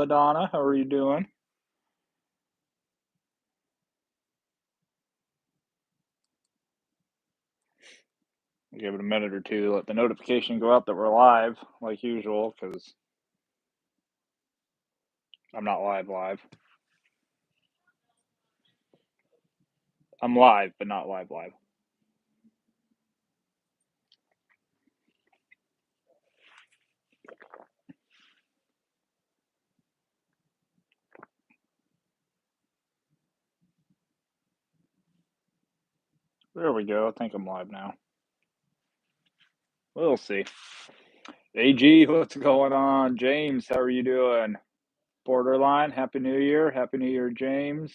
Donna, how are you doing? Give it a minute or two, let the notification go out that we're live, like usual, because I'm not live. I'm live, but not live. There we go. I think I'm live now. We'll see. AG, what's going on? James, how are you doing? Borderline, Happy New Year. Happy New Year, James.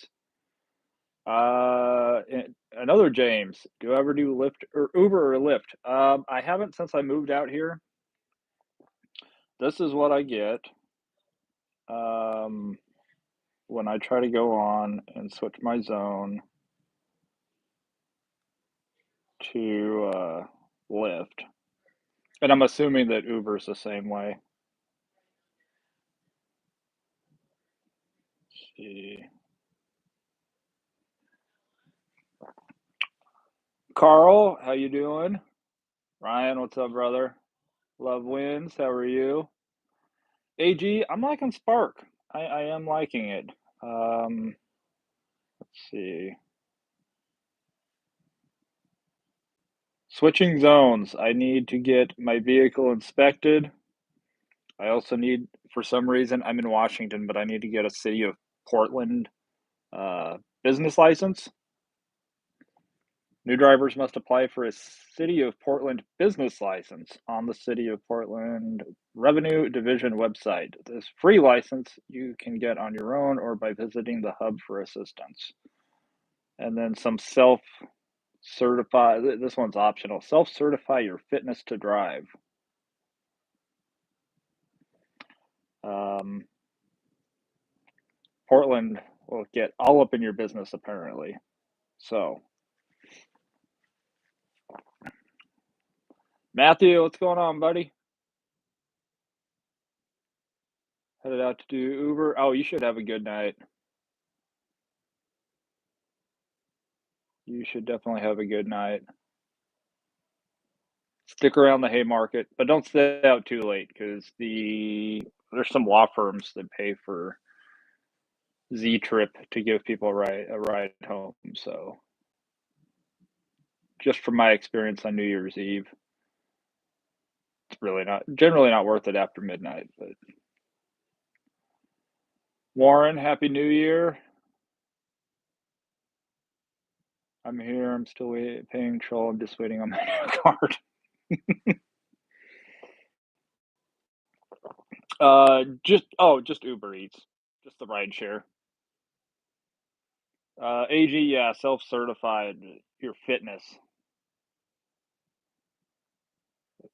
Another James. Do you ever do Lyft or Uber or Lyft? I haven't since I moved out here. This is what I get. Um, when I try to go on and switch my zone to Lyft. And I'm assuming that Uber's the same way. Let's see. Carl, how you doing? Ryan, what's up, brother? Love wins. How are you? AG, I'm liking Spark. I am liking it. Let's see. Switching zones. I need to get my vehicle inspected. I also need, for some reason, I'm in Washington, but I need to get a City of Portland business license. New drivers must apply for a City of Portland business license on the City of Portland Revenue Division website. This free license you can get on your own or by visiting the hub for assistance. And then some self-certify, this one's optional, self-certify your fitness to drive. Portland will get all up in your business apparently. So, Matthew, what's going on, buddy? Headed out to do Uber. Oh, you should have a good night. You should definitely have a good night. Stick around the Haymarket, but don't stay out too late because there's some law firms that pay for Z Trip to give people a ride home. So, just from my experience on New Year's Eve, it's really not generally not worth it after midnight. But Warren, Happy New Year. I'm here. I'm still paying troll. I'm just waiting on my new card. Just Uber Eats, just the ride share. AG, yeah, self-certified. Your fitness.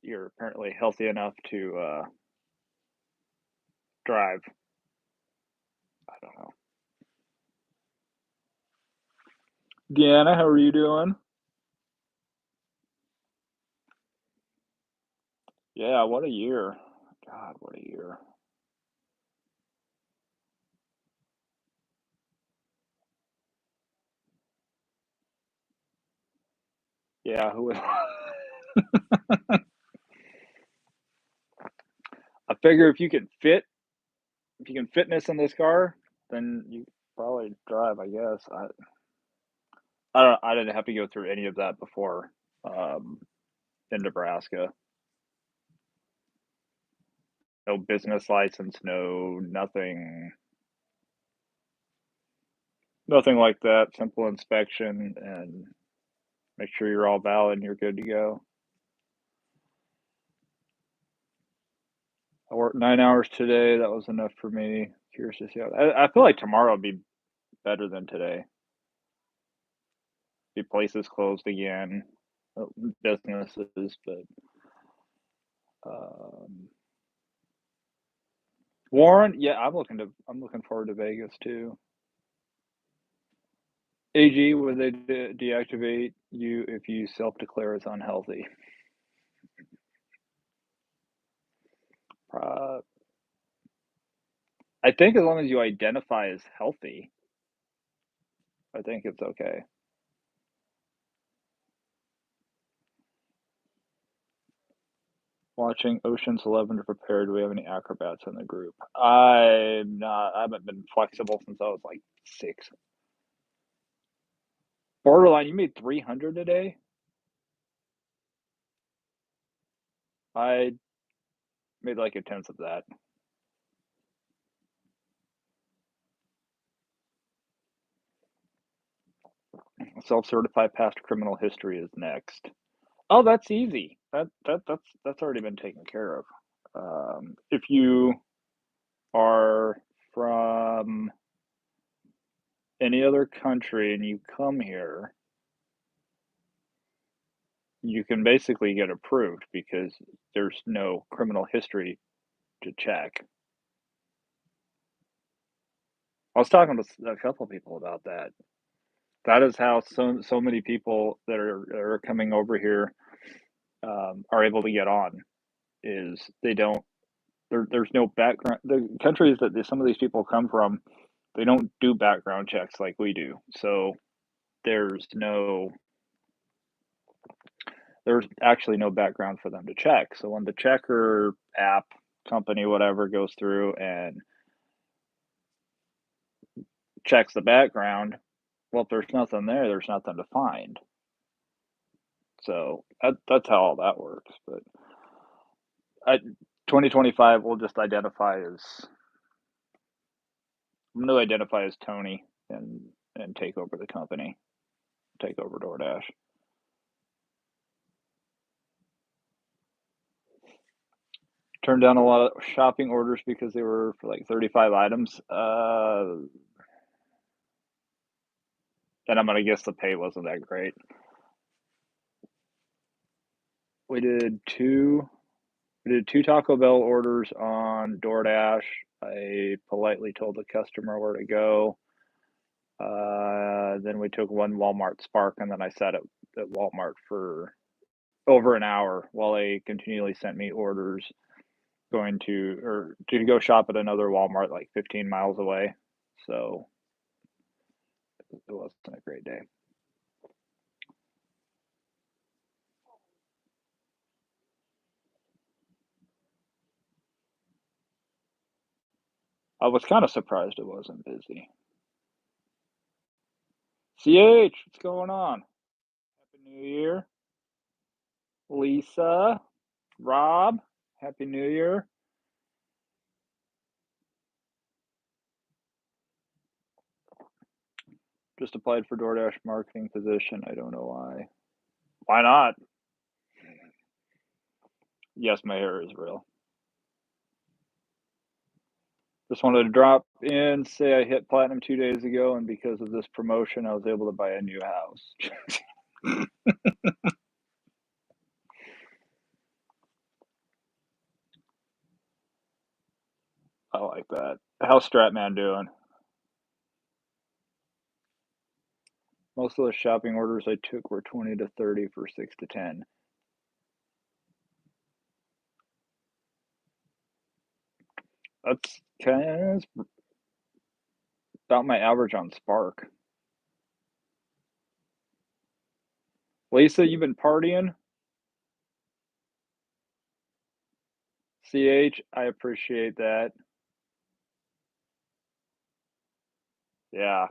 You're apparently healthy enough to drive. I don't know. Deanna, how are you doing? Yeah, what a year. God, what a year. Yeah, who would I figure if you can fitness in this car, then you probably drive, I guess. I didn't have to go through any of that before um in Nebraska. No business license, no nothing nothing like that. Simple inspection and make sure you're all valid and you're good to go. I worked 9 hours today. That was enough for me. Curious to see how. I feel like tomorrow will be better than today. The places closed again, businesses, but um, Warren, yeah, I'm looking forward to Vegas too. AG, would they deactivate you if you self-declare as unhealthy? Uh, I think as long as you identify as healthy, I think it's okay. Watching Ocean's 11 to prepare. Do we have any acrobats in the group? I haven't been flexible since I was like 6. Borderline, you made 300 a day? I made like a tenth of that. Self-certified past criminal history is next. Oh, that's easy. That's already been taken care of. If you are from any other country and you come here, you can basically get approved because there's no criminal history to check. I was talking to a couple people about that. That is how so many people that are coming over here are able to get on. Is they don't there's no background. The countries that some of these people come from, they don't do background checks like we do. So there's no there's actually no background for them to check. So when the checker app company, whatever, goes through and checks the background, well, if there's nothing there, there's nothing to find. So that's how all that works. But I 2025, we'll just identify as I'm going to identify as Tony and take over the company, take over DoorDash. Turned down a lot of shopping orders because they were for like 35 items. And I'm gonna guess the pay wasn't that great. We did two we did two Taco Bell orders on DoorDash. I politely told the customer where to go. Then we took one Walmart Spark, and then I sat at Walmart for over an hour while they continually sent me orders going to go shop at another Walmart like 15 miles away. So it wasn't a great day. I was kind of surprised it wasn't busy. CH, what's going on? Happy New Year. Lisa, Rob, Happy New Year. Just applied for DoorDash marketing position. I don't know why. Why not? Yes, my hair is real. Just wanted to drop in, say I hit platinum 2 days ago, and because of this promotion, I was able to buy a new house. I like that. How's Stratman doing? Most of the shopping orders I took were 20 to 30 for 6 to 10. That's kind of about my average on Spark. Lisa, you been partying? CH, I appreciate that. Yeah.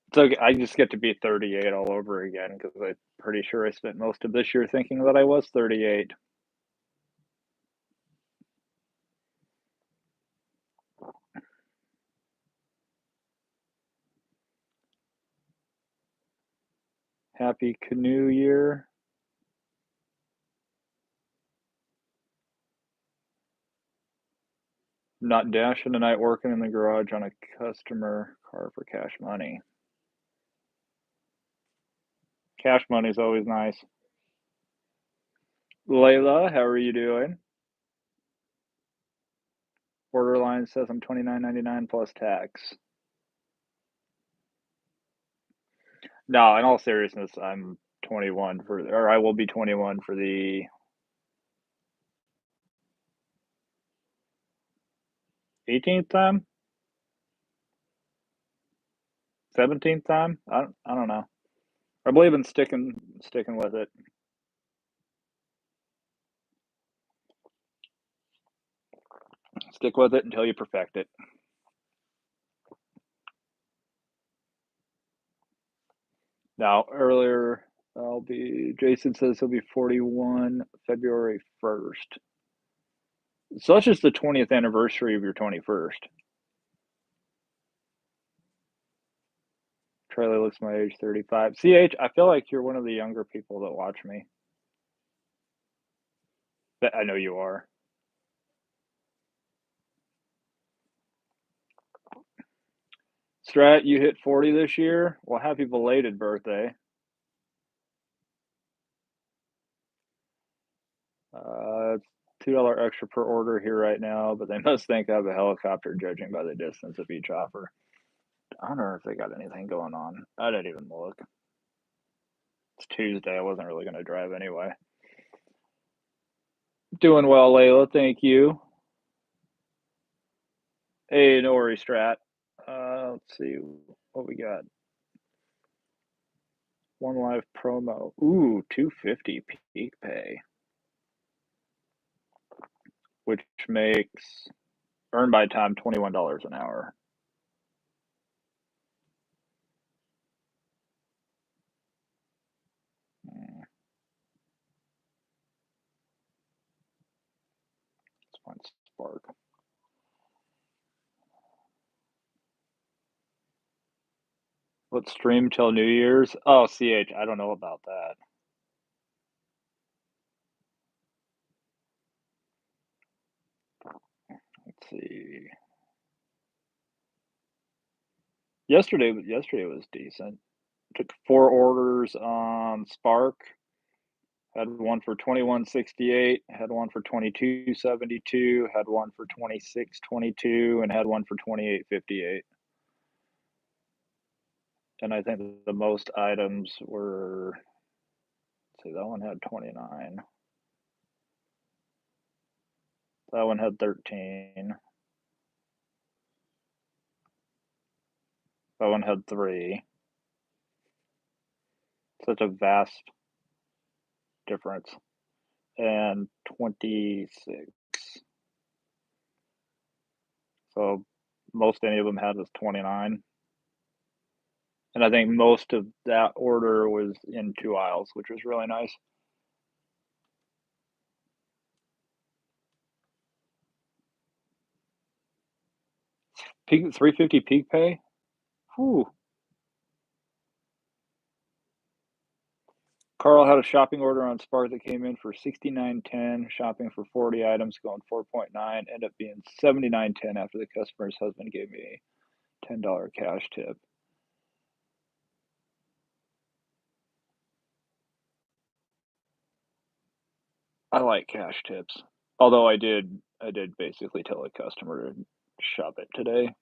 It's okay. I just get to be 38 all over again because I'm pretty sure I spent most of this year thinking that I was 38. Happy Canoe Year. Not dashing tonight, working in the garage on a customer car for cash money. Cash money's always nice. Layla, how are you doing? Borderline says I'm $29.99 plus tax. No, in all seriousness, I'm 21 or I will be 21 for the 18th time? 17th time? I don't know. I believe in sticking with it. Stick with it until you perfect it. Now, earlier, Jason says he'll be 41 February 1st. So that's just the 20th anniversary of your 21st. Charlie looks my age, 35. CH, I feel like you're one of the younger people that watch me. I know you are. Strat, you hit 40 this year? Well, happy belated birthday. It's $2 extra per order here right now, but they must think I have a helicopter judging by the distance of each offer. I don't know if they got anything going on. I didn't even look. It's Tuesday. I wasn't really going to drive anyway. Doing well, Layla. Thank you. Hey, no worries, Strat. Let's see what we got. One live promo. Ooh, 250 peak pay, which makes earn by time $21 an hour. Let's find Spark. Let's stream till New Year's. Oh, CH, I don't know about that. Let's see. Yesterday was decent. Took 4 orders on Spark. Had one for 2168, had one for 2272, had one for 2622, and had one for 2858. And I think the most items were, let's see, that one had 29. That one had 13. That one had 3. Such a vast difference. And 26. So most any of them had was 29. And I think most of that order was in 2 aisles, which was really nice. Peak 350 peak pay? Whew. Carl had a shopping order on Spark that came in for $69.10, shopping for 40 items, going 4.9, ended up being $79.10 after the customer's husband gave me a $10 cash tip. I like cash tips. Although I did basically tell a customer to shop it today.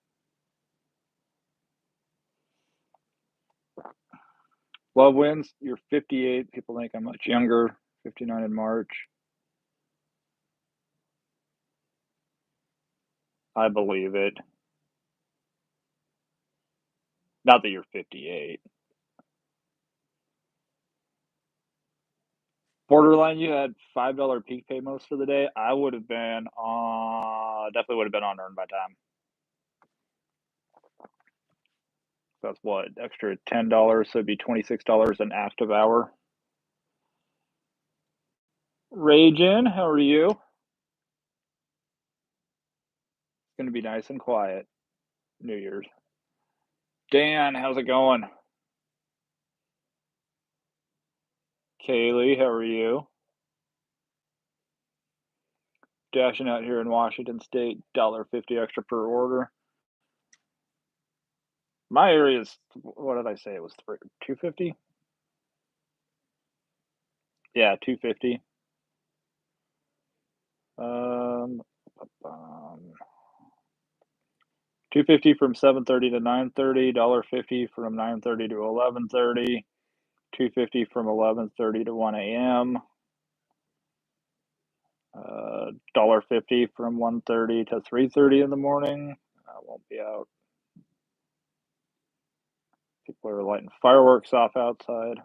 Love wins. You're 58. People think I'm much younger. 59 in March. I believe it. Not that you're 58. Borderline, you had $5 peak pay most of the day. I would have been on, definitely would have been on earn by time. That's what, extra $10, so it'd be $26 an active hour. Ragin, how are you? It's gonna be nice and quiet. New Year's. Dan, how's it going? Kaylee, how are you? Dashing out here in Washington State, $1.50 extra per order. My area is, what did I say? It was 250. Yeah, 250. Um, 250 from 7:30 to 9:30. $1.50 from 9:30 to 11:30. 250 from 11:30 to 1 a.m. $1.50 from 1:30 to 3:30 in the morning. I won't be out. People are lighting fireworks off outside.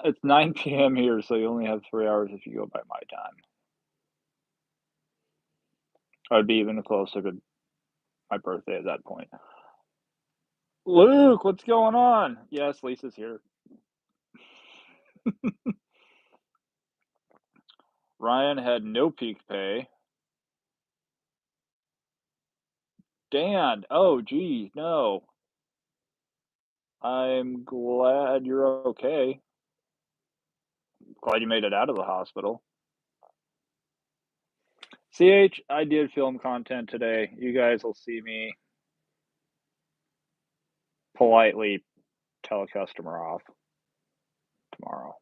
It's 9 p.m. here, so you only have 3 hours if you go by my time. I'd be even closer to my birthday at that point. Luke, what's going on? Yes, Lisa's here. Ryan had no peak pay. Dan, oh gee, no. I'm glad you're okay. Glad you made it out of the hospital. CH, I did film content today. You guys will see me politely tell a customer off tomorrow.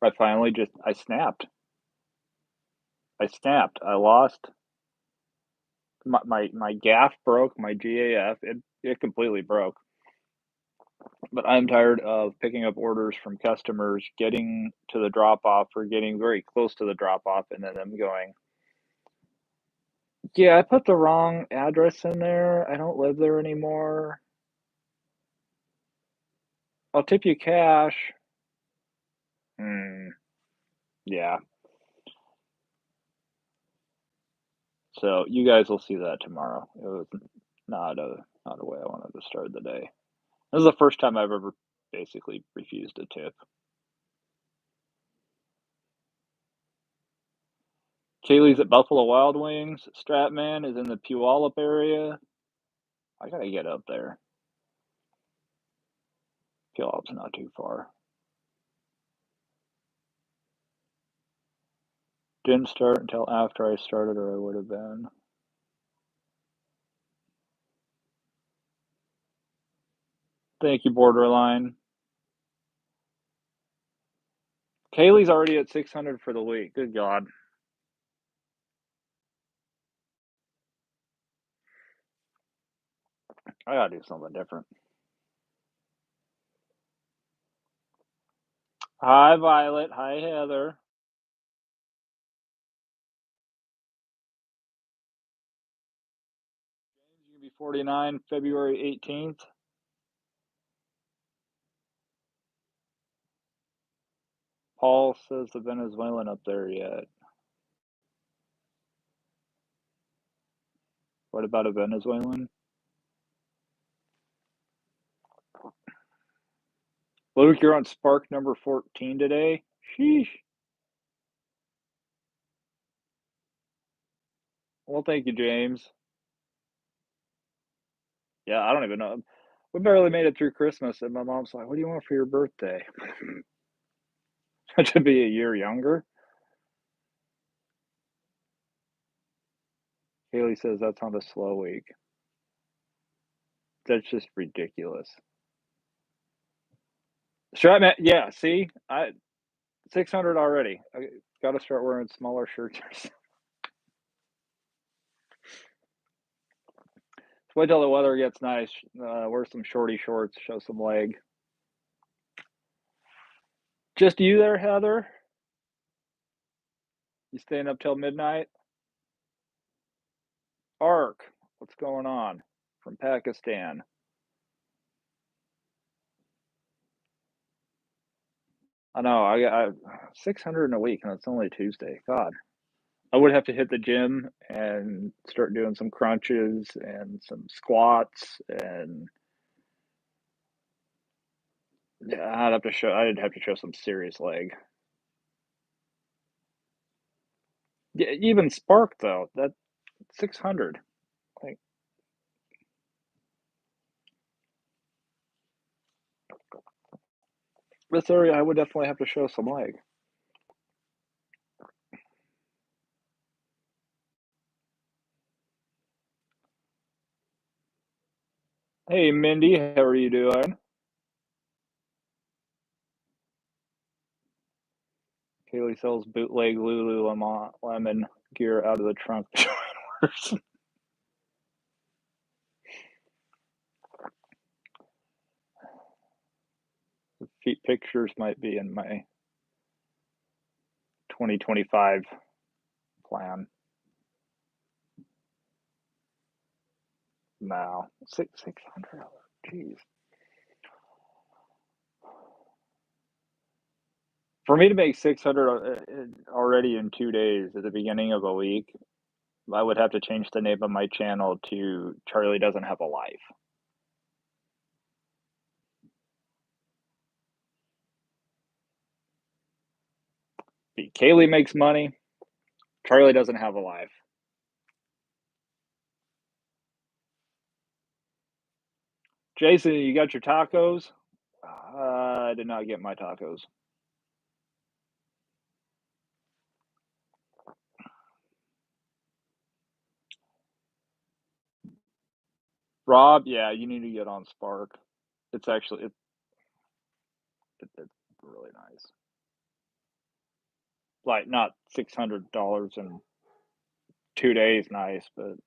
I snapped. I lost my gaff broke, my GAF, it completely broke. But I'm tired of picking up orders from customers, getting to the drop off or getting very close to the drop off, and then them going, yeah, I put the wrong address in there. I don't live there anymore. I'll tip you cash. Yeah. So you guys will see that tomorrow. It was not a way I wanted to start the day. This is the first time I've ever basically refused a tip. Kaylee's at Buffalo Wild Wings. Stratman is in the Puyallup area. I gotta get up there. Puyallup's not too far. Didn't start until after I started, or I would have been. Thank you, Borderline. Kaylee's already at 600 for the week. Good God. I gotta do something different. Hi, Violet. Hi, Heather. James, you gonna be 49 February 18th. Paul says the Venezuelan up there yet. What about a Venezuelan? Luke, you're on Spark number 14 today. Sheesh. Well, thank you, James. Yeah, I don't even know. We barely made it through Christmas, and my mom's like, "What do you want for your birthday?" To be a year younger. Haley says that's on a slow week. That's just ridiculous. Stratman, yeah. See, 600 already. I got to start wearing smaller shirts. Wait till the weather gets nice. Wear some shorty shorts, show some leg. Just you there, Heather? You staying up till midnight? Ark, what's going on? From Pakistan. I know. I got 600 in a week, and it's only Tuesday. God, I would have to hit the gym and start doing some crunches and some squats, and yeah, I'd have to show some serious leg. Yeah, even Spark though, that 600. Like this area, I would definitely have to show some leg. Hey, Mindy, how are you doing? Kaylee sells bootleg Lululemon gear out of the trunk. feet pictures might be in my 2025 plan. No, 600. Jeez. For me to make 600 already in 2 days at the beginning of a week, I would have to change the name of my channel to Charlie Doesn't Have a Life. Kaylee makes money. Charlie doesn't have a life. Jason, you got your tacos? I did not get my tacos. Rob, yeah, you need to get on Spark. It's actually it's really nice. Like not $600 in 2 days, nice, but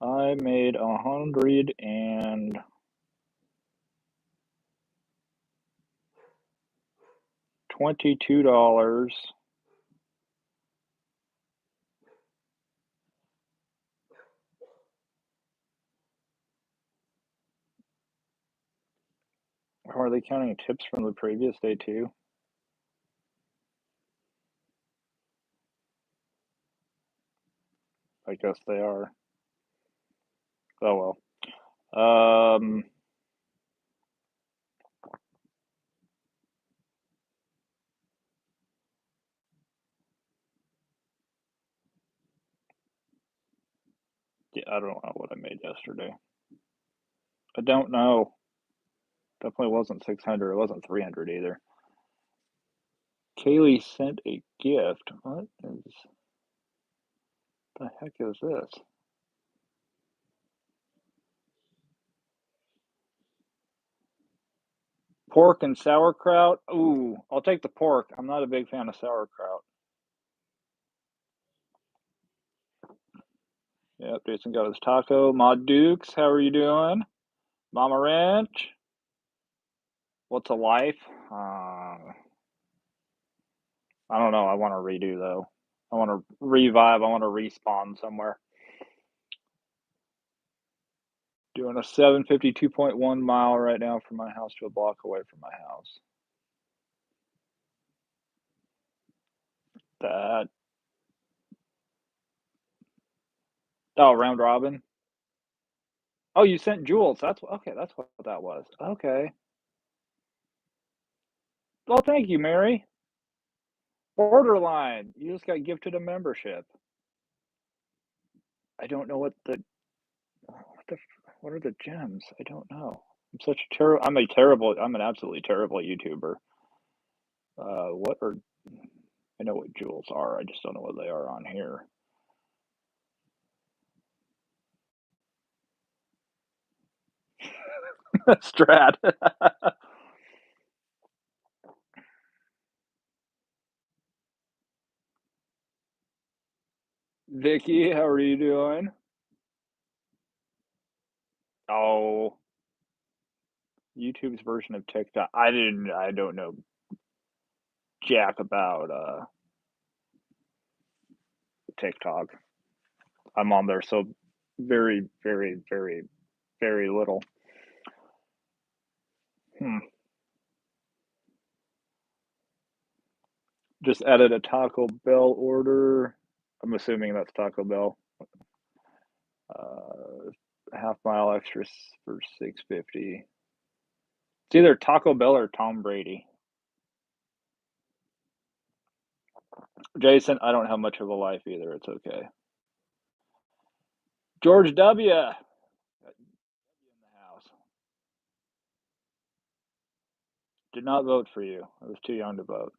I made $122. Are they counting tips from the previous day too? I guess they are. Oh well. Yeah, I don't know what I made yesterday. I don't know. Definitely wasn't 600. It wasn't 300 either. Kaylee sent a gift. What the heck is this? Pork and sauerkraut? Ooh, I'll take the pork. I'm not a big fan of sauerkraut. Yep, Jason got his taco. Ma Dukes, how are you doing? Mama Ranch? What's a life? I don't know. I want to redo though. I want to revive. I want to respawn somewhere. Doing a 752.1 mile right now from my house to a block away from my house. That. Oh, round robin. Oh, you sent Jules. That's okay. That's what that was. Okay. Well, thank you, Mary. Borderline. You just got gifted a membership. I don't know what are the gems? I don't know. I'm an absolutely terrible YouTuber. What are I know what jewels are. I just don't know what they are on here. Strat. Vicky, how are you doing? Oh, YouTube's version of TikTok. I don't know jack about TikTok. I'm on there so very, very, very, very little. Hmm. Just added a Taco Bell order. I'm assuming that's Taco Bell. Half mile extra for 650. It's either Taco Bell or Tom Brady. Jason, I don't have much of a life either. It's okay. George W. In the house. Did not vote for you. I was too young to vote.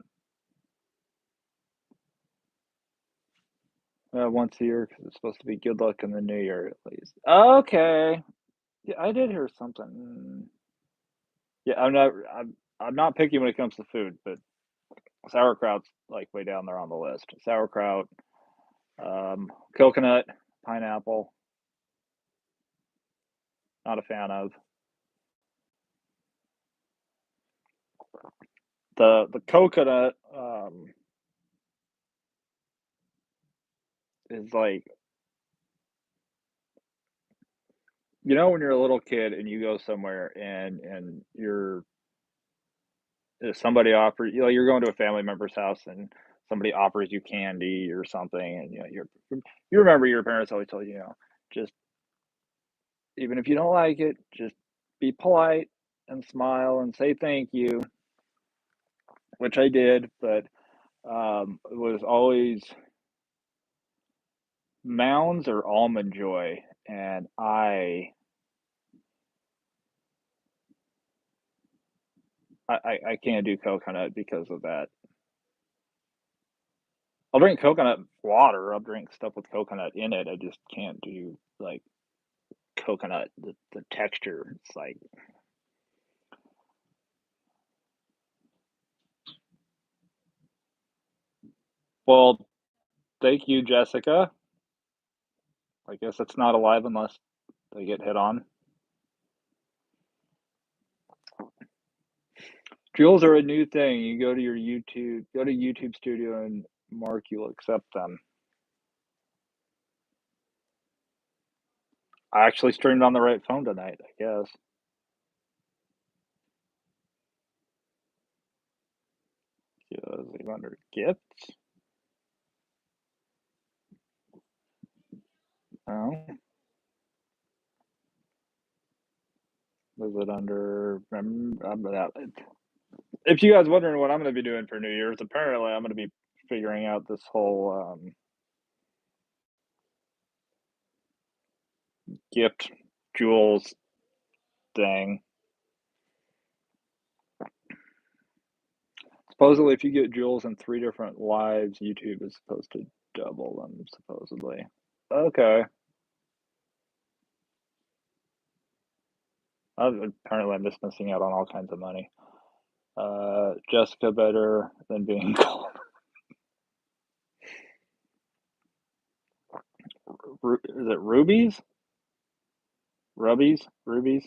Once a year because it's supposed to be good luck in the new year at least. Okay. Yeah, I did hear something. Yeah, I'm not picky when it comes to food, but sauerkraut's like way down there on the list. Sauerkraut, coconut, pineapple. Not a fan of. The coconut is like, when you're a little kid and you go somewhere and somebody offers you're going to a family member's house and somebody offers you candy or something, and you remember your parents always told you, just even if you don't like it, just be polite and smile and say thank you, which I did, but it was always Mounds or Almond Joy, and I can't do coconut because of that. I'll drink coconut water. I'll drink stuff with coconut in it. I just can't do like coconut. The texture. It's like, well, thank you, Jessica. I guess it's not alive unless they get hit on. Jewels are a new thing. You go to YouTube Studio, and Mark, you'll accept them. I actually streamed on the right phone tonight, I guess. Yeah, is it under gifts? Oh, was it under? If you guys wondering what I'm going to be doing for New Year's, apparently I'm going to be figuring out this whole gift jewels thing. Supposedly, if you get jewels in 3 different lives, YouTube is supposed to double them, supposedly. Okay. Apparently, I'm just missing out on all kinds of money. Jessica better than being called. Is it rubies? Rubbies? Rubies?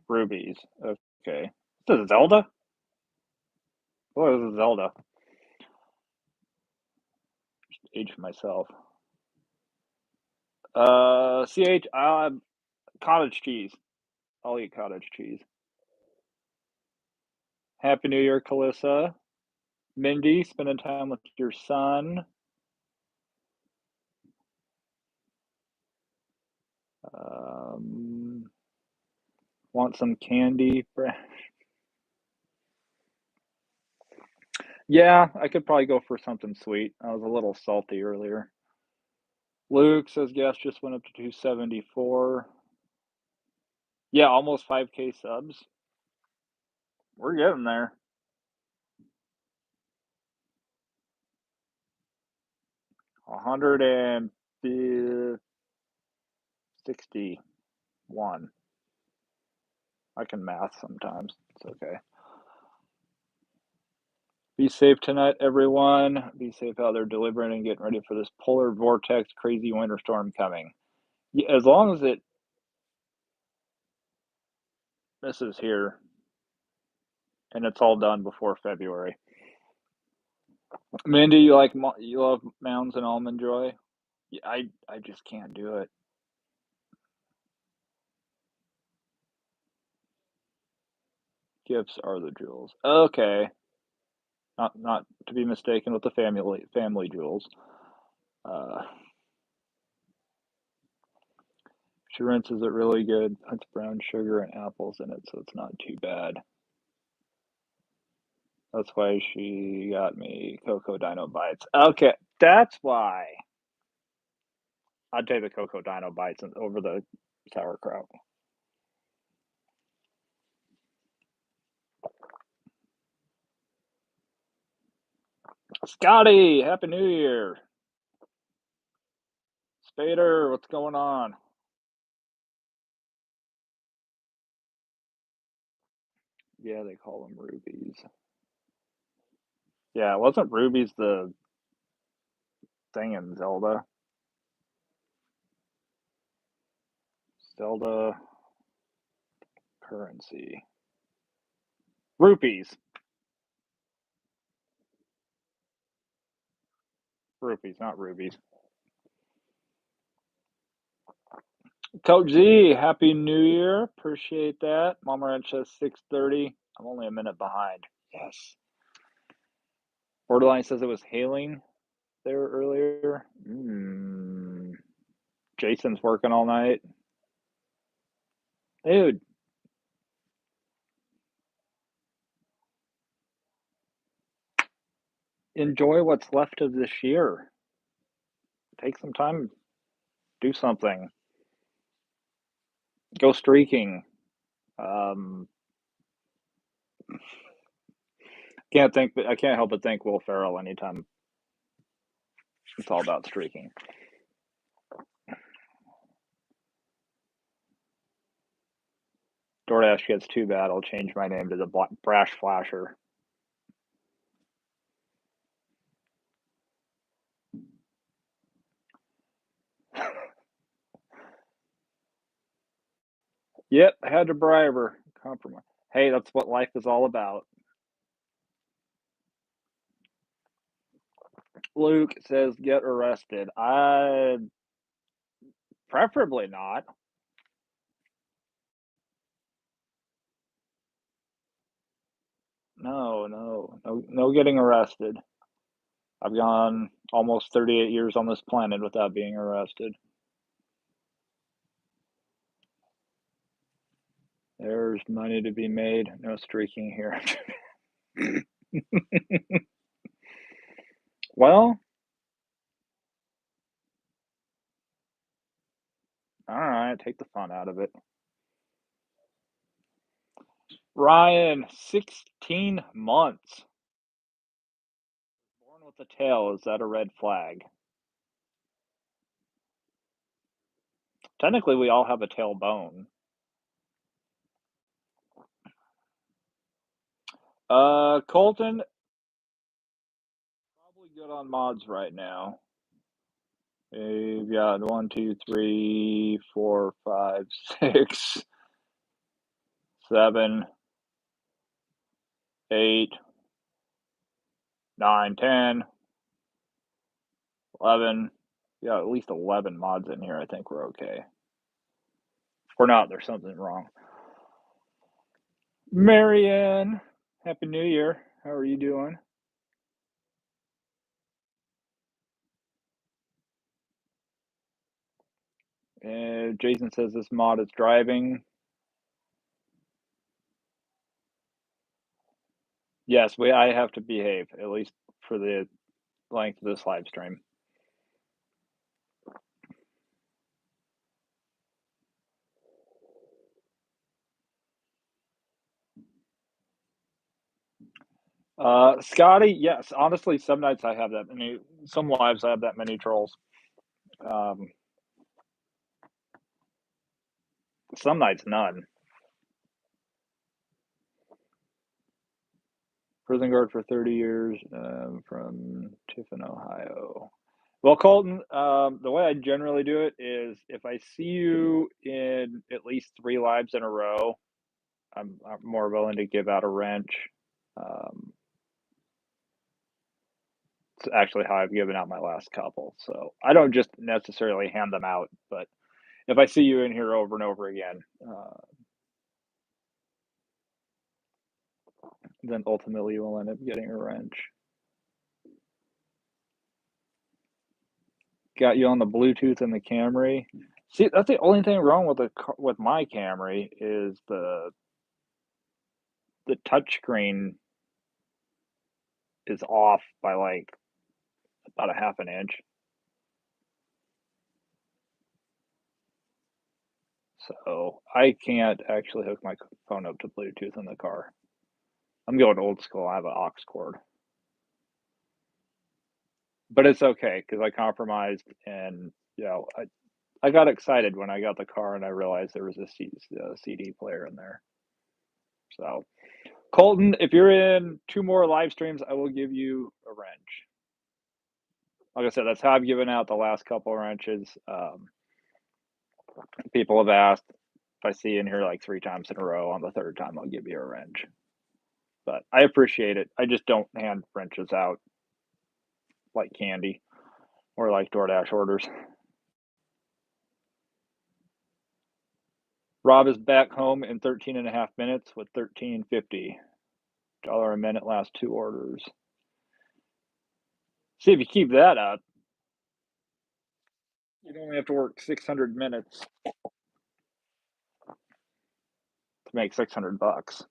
Rubies. Okay. This is Zelda? Boy, this is Zelda. Age myself. CH, cottage cheese. I'll eat cottage cheese. Happy New Year, Calissa. Mindy, spending time with your son. Um, want some candy? Yeah, I could probably go for something sweet. I was a little salty earlier. Luke says gas just went up to 274. Yeah, almost 5K subs. We're getting there. 161. I can math sometimes. It's okay. Be safe tonight, everyone. Be safe out there delivering and getting ready for this polar vortex crazy winter storm coming. Yeah, as long as it misses here and it's all done before February. Mindy, you love Mounds and Almond Joy? Yeah, I just can't do it. Gifts are the jewels. Okay, not to be mistaken with the family jewels. Uh, she rinses it really good, puts brown sugar and apples in it, so it's not too bad. That's why she got me Cocoa Dino Bites. Okay, that's why. I'd take the Cocoa Dino Bites over the sauerkraut. Scotty, Happy New Year. Spader, what's going on? Yeah, they call them rubies. Yeah, wasn't Ruby's the thing in Zelda? Zelda currency. Rupees. Rupees, not rubies. Coach Z, Happy New Year. Appreciate that. Mama Ranch says 6:30. I'm only a minute behind. Yes. Borderline says it was hailing there earlier. Jason's working all night. Dude, enjoy what's left of this year. Take some time, do something. Go streaking. Um, I can't help but think Will Ferrell anytime it's all about streaking. DoorDash gets too bad. I'll change my name to the Brash Flasher. Yep, had to bribe her. Compromise. Hey, that's what life is all about. Luke says get arrested. I preferably not. No getting arrested. I've gone almost 38 years on this planet without being arrested. There's money to be made. No streaking here. Well, all right, take the fun out of it. Ryan, 16 months. Born with a tail. Is that a red flag? Technically, we all have a tailbone. Colton, probably good on mods right now. We've got 1, 2, 3, 4, 5, 6, 7, 8, 9, 10, 11. Yeah, at least 11 mods in here. I think we're okay. If we're not, there's something wrong. Marianne, Happy New Year. How are you doing? Jason says this mod is driving. Yes, I have to behave, at least for the length of this live stream. Scotty, yes. Honestly, some nights I have that many. Some lives I have that many trolls. Some nights none. Prison guard for 30 years from Tiffin, Ohio. Well, Colton, the way I generally do it is if I see you in at least 3 lives in a row, I'm more willing to give out a wrench. It's actually how I've given out my last couple. So I don't just necessarily hand them out, but if I see you in here over and over again, then ultimately you will end up getting a wrench. Got you on the Bluetooth and the Camry. See, that's the only thing wrong with my Camry is the touchscreen is off by like about a half an inch. So I can't actually hook my phone up to Bluetooth in the car. I'm going old school. I have an aux cord. But it's okay because I compromised and I got excited when I got the car and I realized there was a CD player in there. So Colton, if you're in 2 more live streams, I will give you a wrench. Like I said, that's how I've given out the last couple wrenches. People have asked if I see you in here like 3 times in a row. On the 3rd time, I'll give you a wrench. But I appreciate it. I just don't hand wrenches out like candy or like DoorDash orders. Rob is back home in 13 and a half minutes with $13.50. $1 a minute, last 2 orders. See if you keep that up. You'd only have to work 600 minutes to make $600,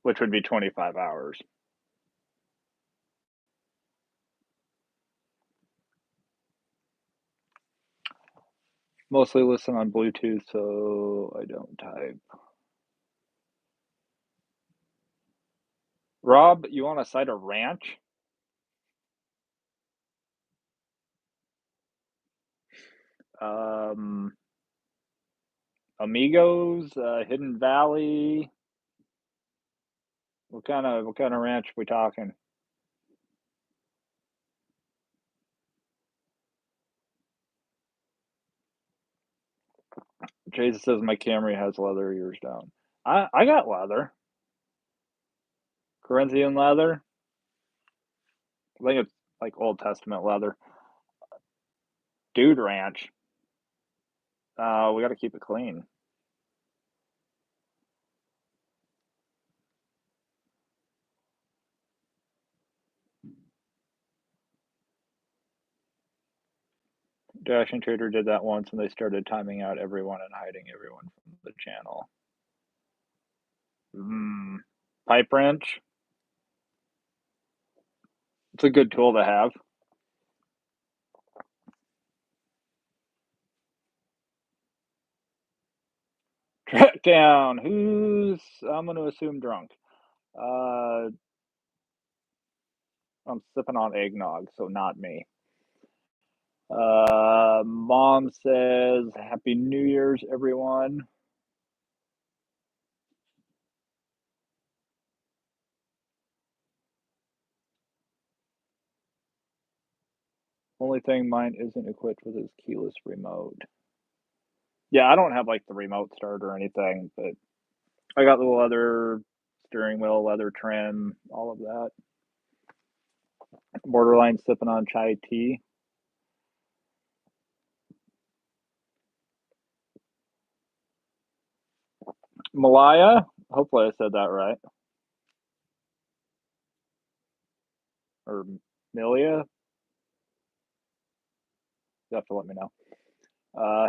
which would be 25 hours. Mostly listen on Bluetooth, so I don't type. Rob, you want to cite a ranch? Amigos, Hidden Valley. What kind of ranch are we talking? Jason says my Camry has leather ears down. I got leather. Corinthian leather. I think it's like Old Testament leather. Dude Ranch. We got to keep it clean. Dash and Trader did that once, and they started timing out everyone and hiding everyone from the channel. Pipe wrench. It's a good tool to have. Track down. Who's, I'm going to assume drunk. I'm sipping on eggnog, so not me. Mom says, Happy New Year's, everyone. Only thing mine isn't equipped with is keyless remote. Yeah, I don't have like the remote start or anything, but I got the leather steering wheel, leather trim, all of that. Borderline sipping on chai tea. Malaya, hopefully I said that right. Or Milia. You have to let me know.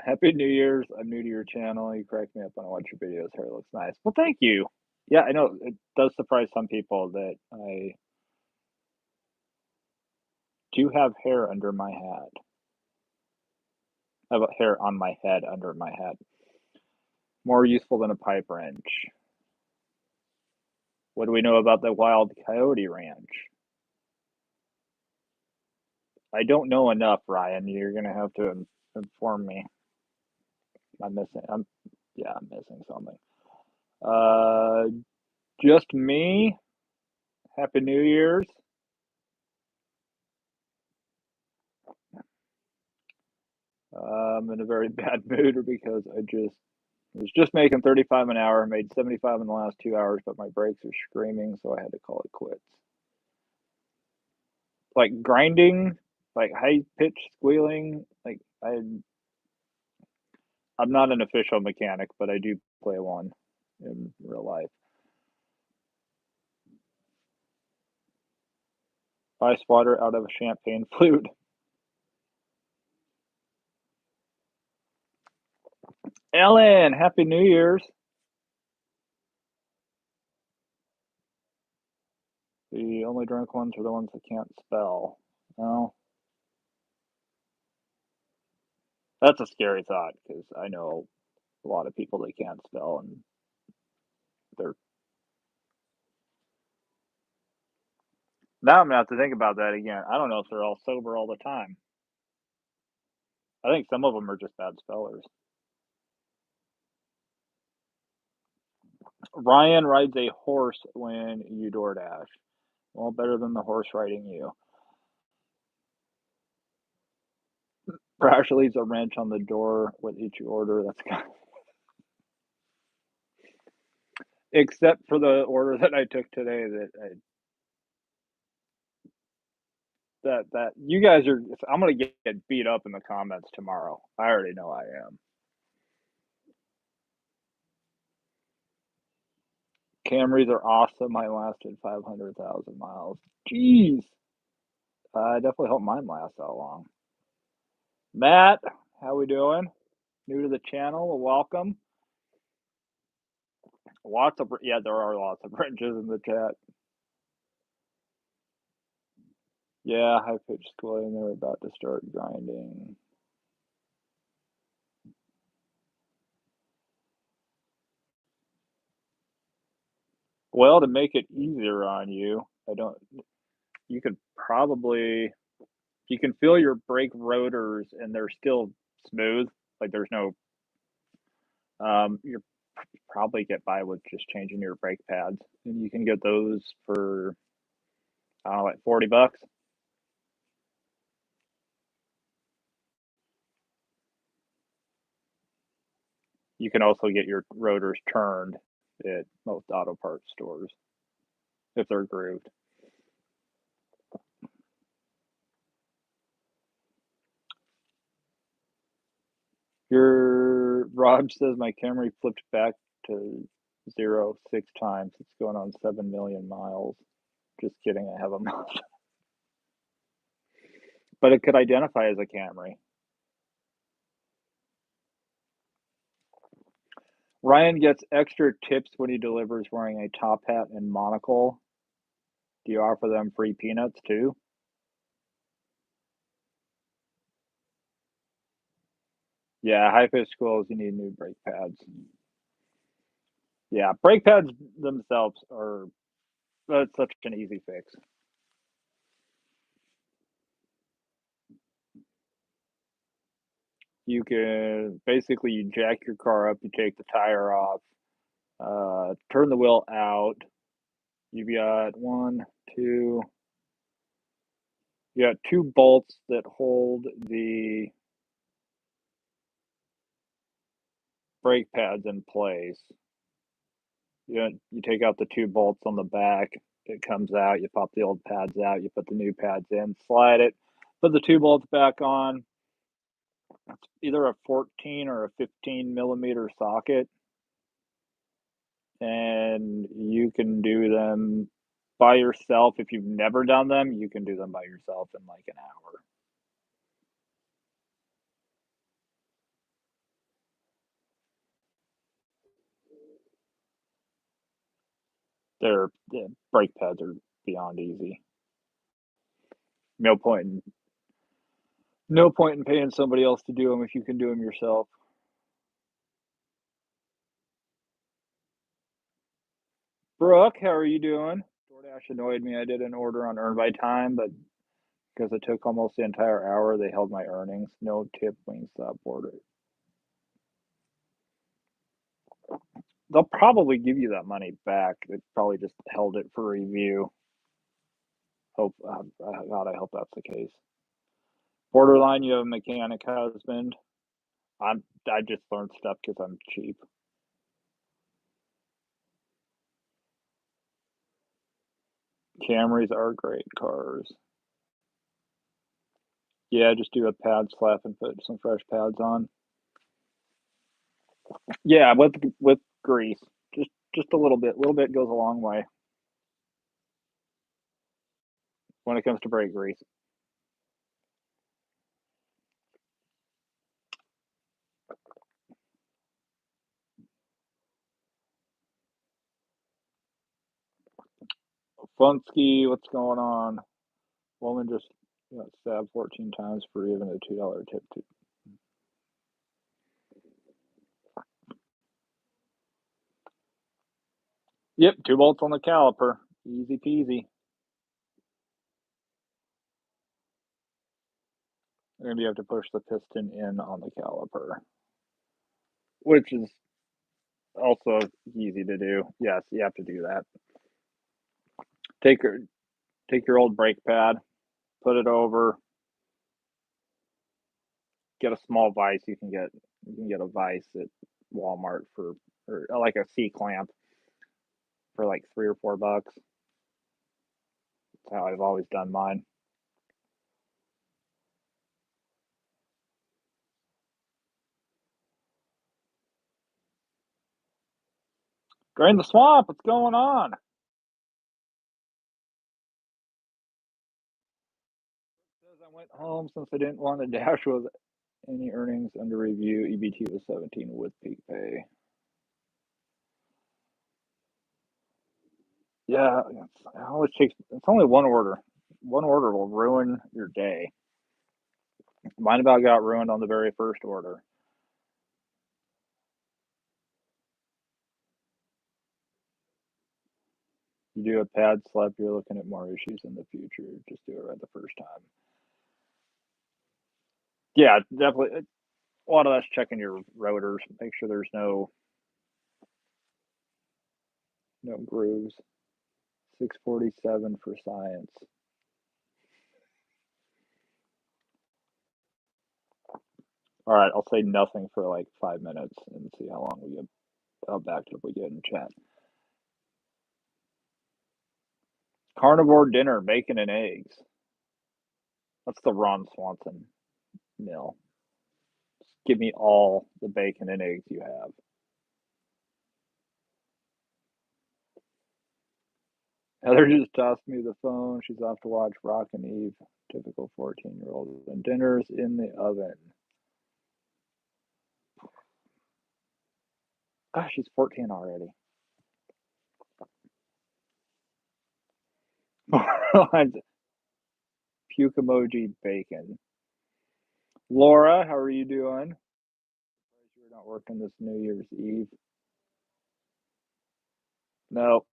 Happy New Year's. I'm new to your channel. You crack me up when I watch your videos. Hair looks nice. Well, thank you. Yeah, I know it does surprise some people that I do have hair under my hat. I have hair on my head under my hat. More useful than a pipe wrench. What do we know about the Wild Coyote Ranch? I don't know enough, Ryan. You're gonna have to inform me. I'm missing. I'm missing something. Just me. Happy New Year's. I'm in a very bad mood because I was just making 35 an hour, made 75 in the last 2 hours, but my brakes are screaming, so I had to call it quits. Like grinding, like high pitch squealing, like I'm not an official mechanic, but I do play one in real life. Ice water out of a champagne flute. Ellen, Happy New Year's. The only drunk ones are the ones that can't spell. Well, that's a scary thought because I know a lot of people that can't spell and they're. Now I'm gonna have to think about that again. I don't know if they're all sober all the time. I think some of them are just bad spellers. Ryan rides a horse when you DoorDash. Well, better than the horse riding you. Brash leaves a wrench on the door with each order. That's kind of, except for the order that I took today. That you guys are. I'm gonna get beat up in the comments tomorrow. I already know I am. Camrys are awesome. Mine lasted 500,000 miles. Jeez. I definitely hope mine lasts that long. Matt, how we doing? New to the channel, well, welcome. Lots of yeah, there are lots of wrenches in the chat. Yeah, high pitched squealing. They're about to start grinding. Well, to make it easier on you, you could probably, you can feel your brake rotors and they're still smooth. Like there's no, you probably get by with just changing your brake pads. And you can get those for, I don't know, like $40. You can also get your rotors turned at most auto parts stores if they're grooved. Your Raj says my Camry flipped back to 0 6 times. It's going on 7 million miles. Just kidding, I have a mouse. But it could identify as a Camry. Ryan gets extra tips when he delivers wearing a top hat and monocle. Do you offer them free peanuts too? Yeah, high pitch schools, you need new brake pads. Yeah, brake pads themselves are, that's such an easy fix. You can basically, you jack your car up, you take the tire off, turn the wheel out. You've got one, two, you got two bolts that hold the brake pads in place. You take out the two bolts on the back, it comes out, you pop the old pads out, you put the new pads in, slide it, put the two bolts back on. It's either a 14 or a 15 millimeter socket, and you can do them by yourself. If you've never done them, you can do them by yourself in like an hour. The brake pads are beyond easy. No point in no point in paying somebody else to do them if you can do them yourself. Brooke, how are you doing? DoorDash annoyed me. I did an order on Earn by Time, but because it took almost the entire hour, they held my earnings. No tip, Wingstop order. They'll probably give you that money back. They probably just held it for review. Hope, God, I hope that's the case. Borderline, you have a mechanic husband. I just learned stuff because I'm cheap. Camrys are great cars. Yeah, just do a pad slap and put some fresh pads on. Yeah, with grease, just a little bit. A little bit goes a long way when it comes to brake grease. Funsky, what's going on? Woman just got stabbed 14 times for even a $2 tip. Yep, two bolts on the caliper. Easy peasy. And you have to push the piston in on the caliper, which is also easy to do. Yes, you have to do that. Take your take your old brake pad, put it over, get a small vise. You can get a vise at Walmart for or like a C clamp for like $3 or $4. That's how I've always done mine. Drain the swamp. What's going on? Says I went home since I didn't want to dash with any earnings under review. EBT was 17 with peak pay. Yeah, it always takes. It's only one order. One order will ruin your day. Mine about got ruined on the very first order. You do a pad slap, you're looking at more issues in the future. Just do it right the first time. Yeah, definitely. A lot of that's checking your rotors. Make sure there's no grooves. 647 for science. All right, I'll say nothing for like 5 minutes and see how backed up we get in chat. Carnivore dinner, bacon and eggs. That's the Ron Swanson meal. Just give me all the bacon and eggs you have. Heather just tossed me the phone. She's off to watch Rock and Eve. Typical 14-year-old. And dinner's in the oven. Gosh, she's 14 already. Puke emoji bacon. Laura, how are you doing? You're not working this New Year's Eve. No,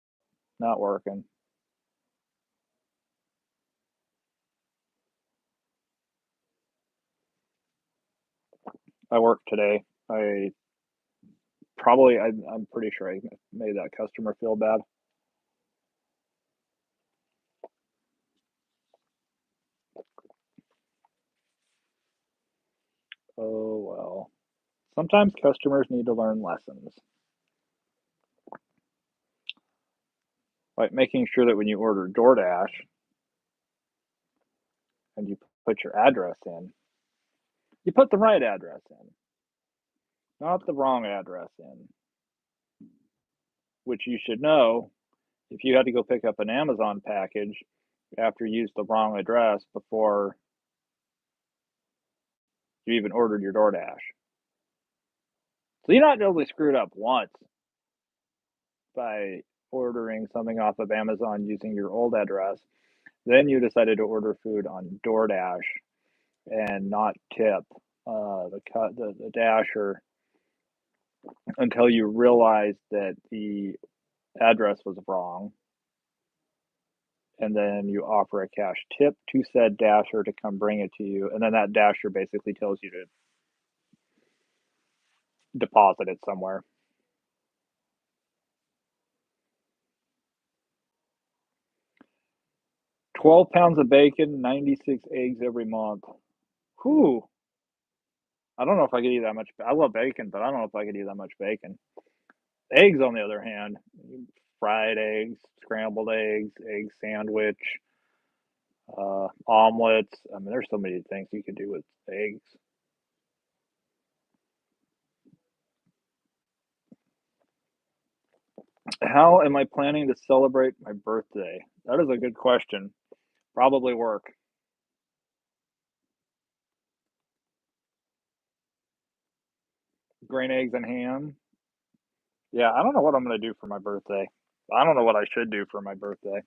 not working. I worked today. I'm pretty sure I made that customer feel bad. Oh well. Sometimes customers need to learn lessons. Like making sure that when you order DoorDash and you put your address in, you put the right address in, not the wrong address in. Which you should know if you had to go pick up an Amazon package after you used the wrong address before you even ordered your DoorDash. So you not only screwed up once by ordering something off of Amazon using your old address, then you decided to order food on DoorDash and not tip the dasher until you realized that the address was wrong, and then you offer a cash tip to said dasher to come bring it to you, and then that dasher basically tells you to deposit it somewhere. 12 pounds of bacon, 96 eggs every month. Whew. I don't know if I could eat that much. I love bacon, but I don't know if I could eat that much bacon. Eggs, on the other hand, fried eggs, scrambled eggs, egg sandwich, omelets. I mean, there's so many things you could do with eggs. How am I planning to celebrate my birthday? That is a good question. Probably work. Green eggs and ham. Yeah, I don't know what I'm going to do for my birthday. I don't know what I should do for my birthday.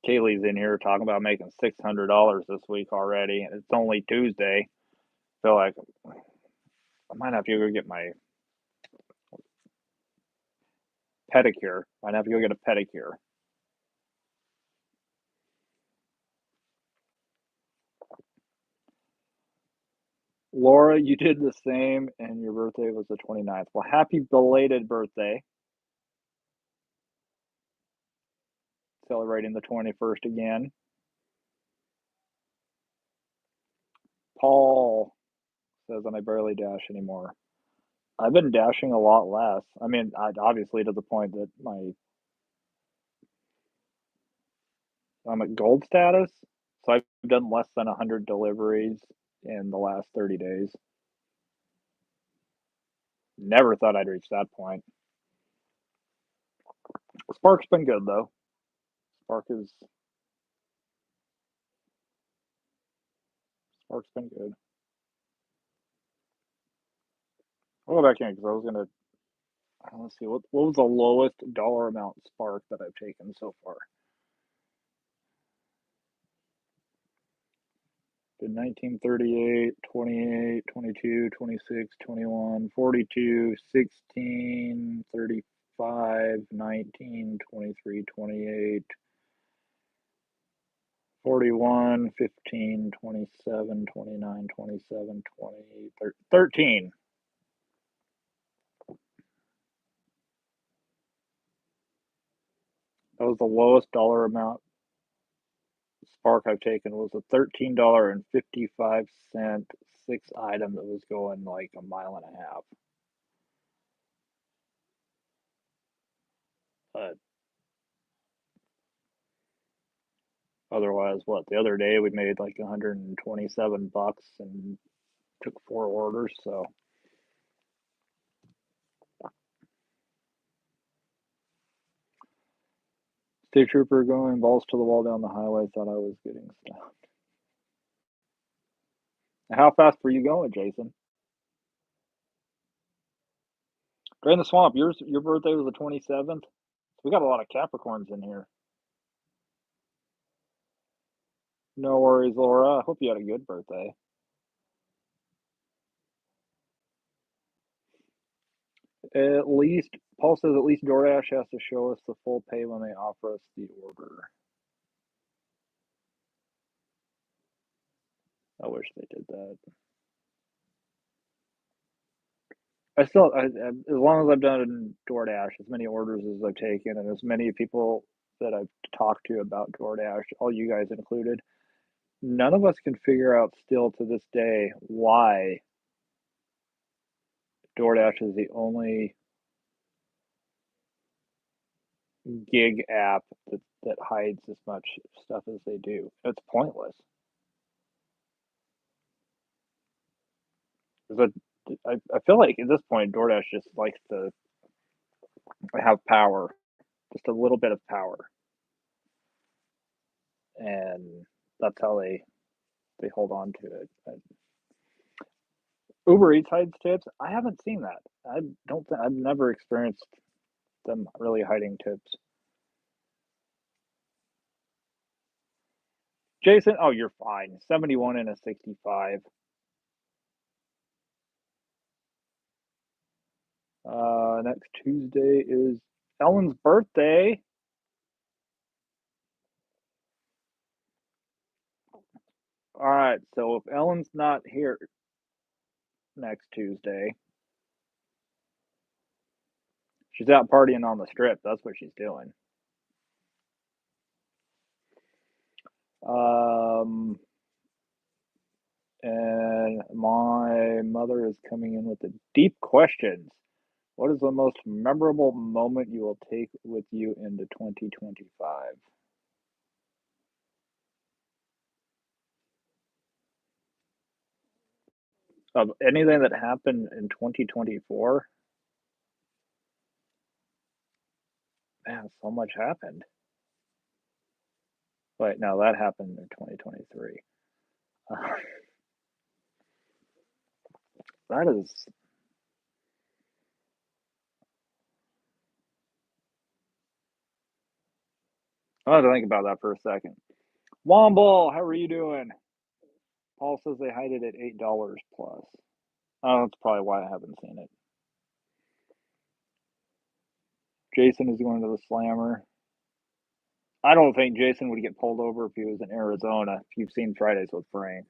Kaylee's in here talking about making $600 this week already, and it's only Tuesday. I feel like I might have to go get my pedicure. Might have to go get a pedicure. Laura, you did the same, and your birthday was the 29th. Well, happy belated birthday. Celebrating the 21st again. Paul says, and I barely dash anymore. I've been dashing a lot less. I mean, obviously to the point that I'm at gold status, so I've done less than 100 deliveries in the last 30 days. Never thought I'd reach that point. Spark's been good though. Spark's been good. I'll go back in because I was gonna let's see what was the lowest dollar amount Spark that I've taken so far. Did 19, 38, 28, 22, 26, 21, 42, 16, 35, 19, 23, 28, 41, 15, 27, 29, 27, 20, 13. That was the lowest dollar amount Spark I've taken was a $13.55 six item that was going like a mile and a half. But otherwise, what the other day we made like 127 bucks and took 4 orders. So state trooper going balls to the wall down the highway. Thought I was getting stopped. How fast were you going, Jason? Drain the swamp. Your birthday was the 27th. We got a lot of Capricorns in here. No worries, Laura. I hope you had a good birthday. At least, Paul says at least DoorDash has to show us the full pay when they offer us the order. I wish they did that. As long as I've done DoorDash, as many orders as I've taken, and as many people that I've talked to about DoorDash, all you guys included, none of us can figure out still to this day why DoorDash is the only gig app that hides as much stuff as they do. It's pointless. But I feel like at this point, DoorDash just likes to have power, just a little bit of power, and that's how they hold on to it. Uber Eats hides tips. I haven't seen that. I don't think I've never experienced them really hiding tips. Jason, oh, you're fine. 71 and a 65. Next Tuesday is Ellen's birthday. All right, so if Ellen's not here next Tuesday, she's out partying on the strip. That's what she's doing. And my mother is coming in with the deep questions. What is the most memorable moment you will take with you into 2025? Of anything that happened in 2024? Man, so much happened. Wait, no, that happened in 2023. Uh, that is, I have to think about that for a second. Womble, how are you doing? Paul says they hide it at $8 plus. Oh, that's probably why I haven't seen it. Jason is going to the slammer. I don't think Jason would get pulled over if he was in Arizona. If you've seen Fridays with Frank.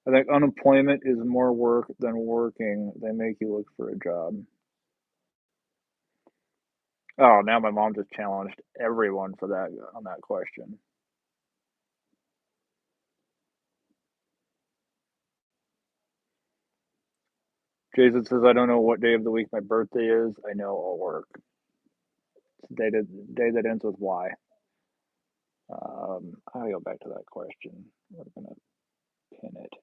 I think unemployment is more work than working. They make you look for a job. Oh, now my mom just challenged everyone for that on that question. Jason says, I don't know what day of the week my birthday is. I know I'll work. It's the day that ends with Y. I'll go back to that question. We're going to pin it.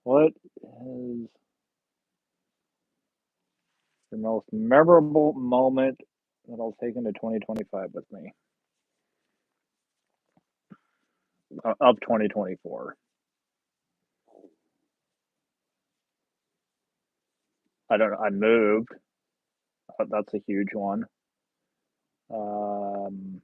What is the most memorable moment that I'll take into 2025 with me? Of 2024. I don't know. I moved. That's a huge one. Um,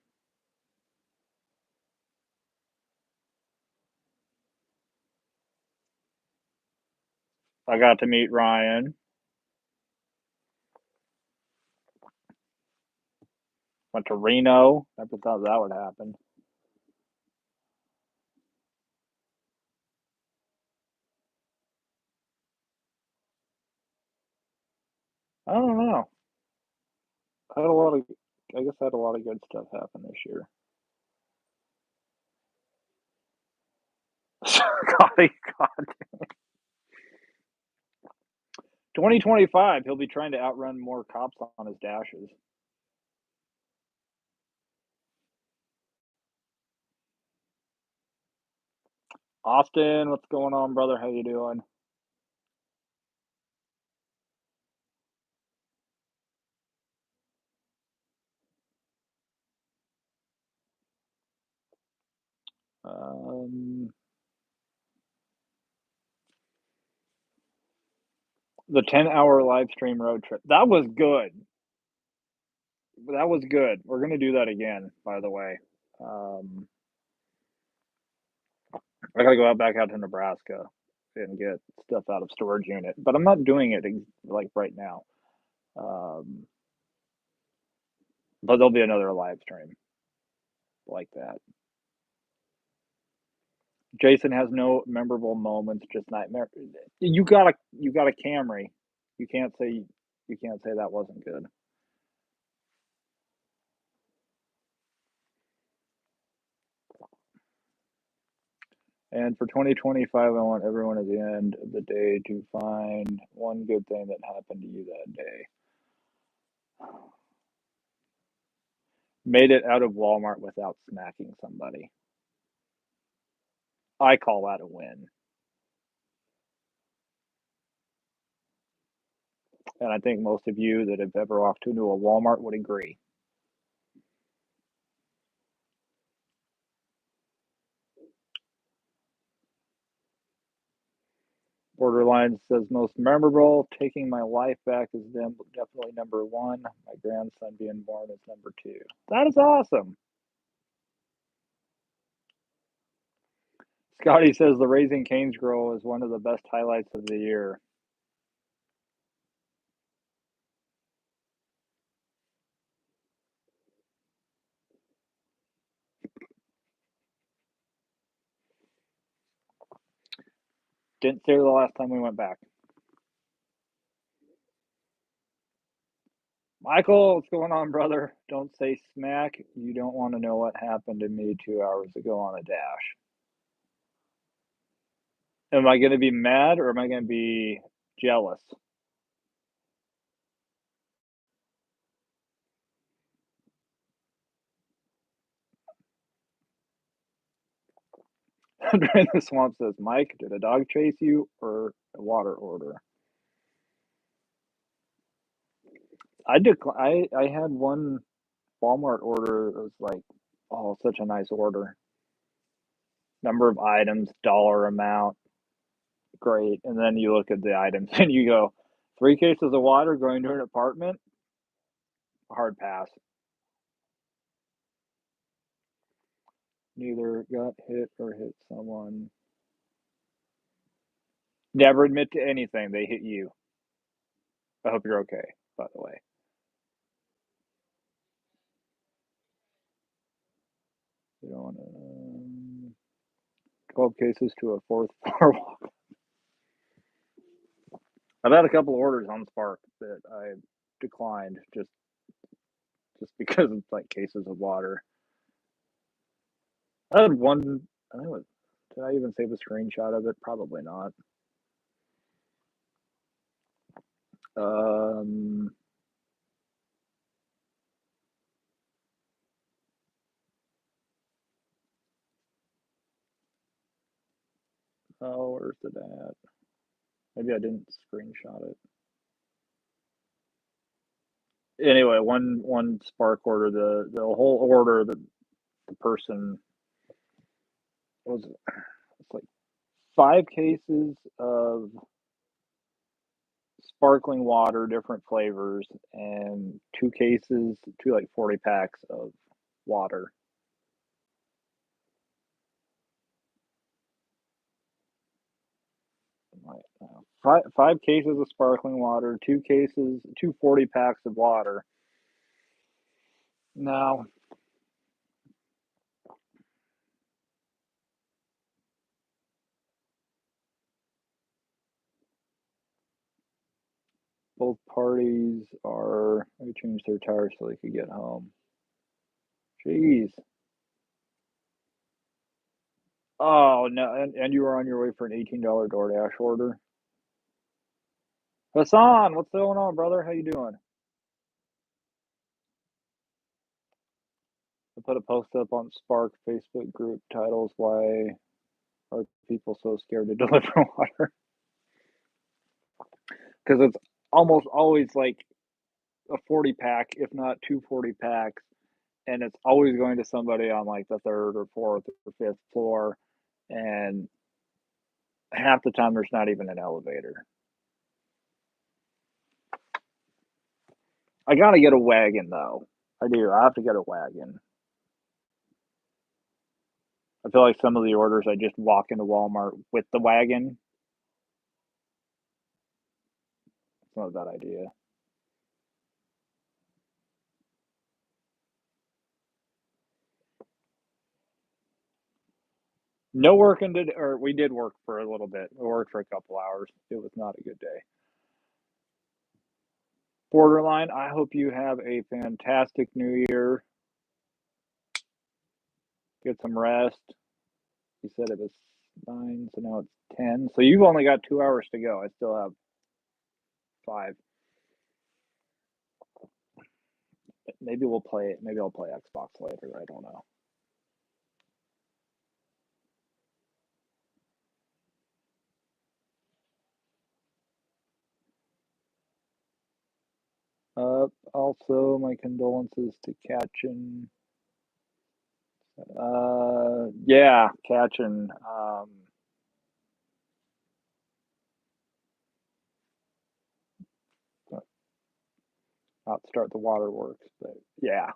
I got to meet Ryan. Went to Reno. Never thought that would happen. I don't know. I had a lot of. I guess I had a lot of good stuff happen this year. God, God. 2025, he'll be trying to outrun more cops on his dashes. Austin, what's going on, brother? How you doing? Um, the 10-hour live stream road trip. That was good. That was good. We're gonna do that again, by the way. Um, I gotta go out back out to Nebraska and get stuff out of storage unit, but I'm not doing it like right now. Um, but there'll be another live stream like that. Jason has no memorable moments, just nightmare. You got a Camry. You can't say you can't say that wasn't good. And for 2025, I want everyone at the end of the day to find one good thing that happened to you that day. Made it out of Walmart without smacking somebody. I call that a win. And I think most of you that have ever walked into a Walmart would agree. Borderline says most memorable. Taking my life back is definitely number one. My grandson being born is number two. That is awesome. Scotty says the Raising Cane's girl is one of the best highlights of the year. Didn't say the last time we went back. Michael, what's going on, brother? Don't say smack. You don't want to know what happened to me 2 hours ago on a dash. Am I going to be mad or am I going to be jealous? Drain the Swamp says, Mike, did a dog chase you or a water order? I had one Walmart order. It was like, oh, such a nice order. Number of items, dollar amount, great. And then you look at the items and you go, 3 cases of water going to an apartment? Hard pass. Neither got hit or hit someone. Never admit to anything. They hit you. I hope you're okay, by the way. You don't want to. 12 cases to a fourth floor walk. I've had a couple of orders on Spark that I declined just because it's like cases of water. I had one. I think it was, did I even save a screenshot of it? Probably not. Um, oh, where's it at? Maybe I didn't screenshot it. Anyway, one Spark order, the whole order that the person was it's like 5 cases of sparkling water, different flavors, and 2 cases, two like 40 packs of water. Five cases of sparkling water, 2 cases, two 40 packs of water. Now, both parties are, they changed their tires so they could get home. Jeez. Oh, no. And you were on your way for an $18 DoorDash order? Hassan, what's going on, brother? How you doing? I put a post up on Spark Facebook group titles, why are people so scared to deliver water? Because it's almost always like a 40 pack, if not two 40 packs, and it's always going to somebody on like the third or fourth or fifth floor, and half the time there's not even an elevator. I gotta get a wagon though. I do. I have to get a wagon. I feel like some of the orders I just walk into Walmart with the wagon. It's not a bad idea. No working did, or we did work for a little bit. We worked for a couple hours. It was not a good day. Borderline, I hope you have a fantastic new year. Get some rest. You said it was 9, so now it's 10. So you've only got 2 hours to go. I still have 5. Maybe we'll play it. Maybe I'll play Xbox later. I don't know. Also, my condolences to Catchin. Yeah, Catchin. Not start the waterworks, but yeah.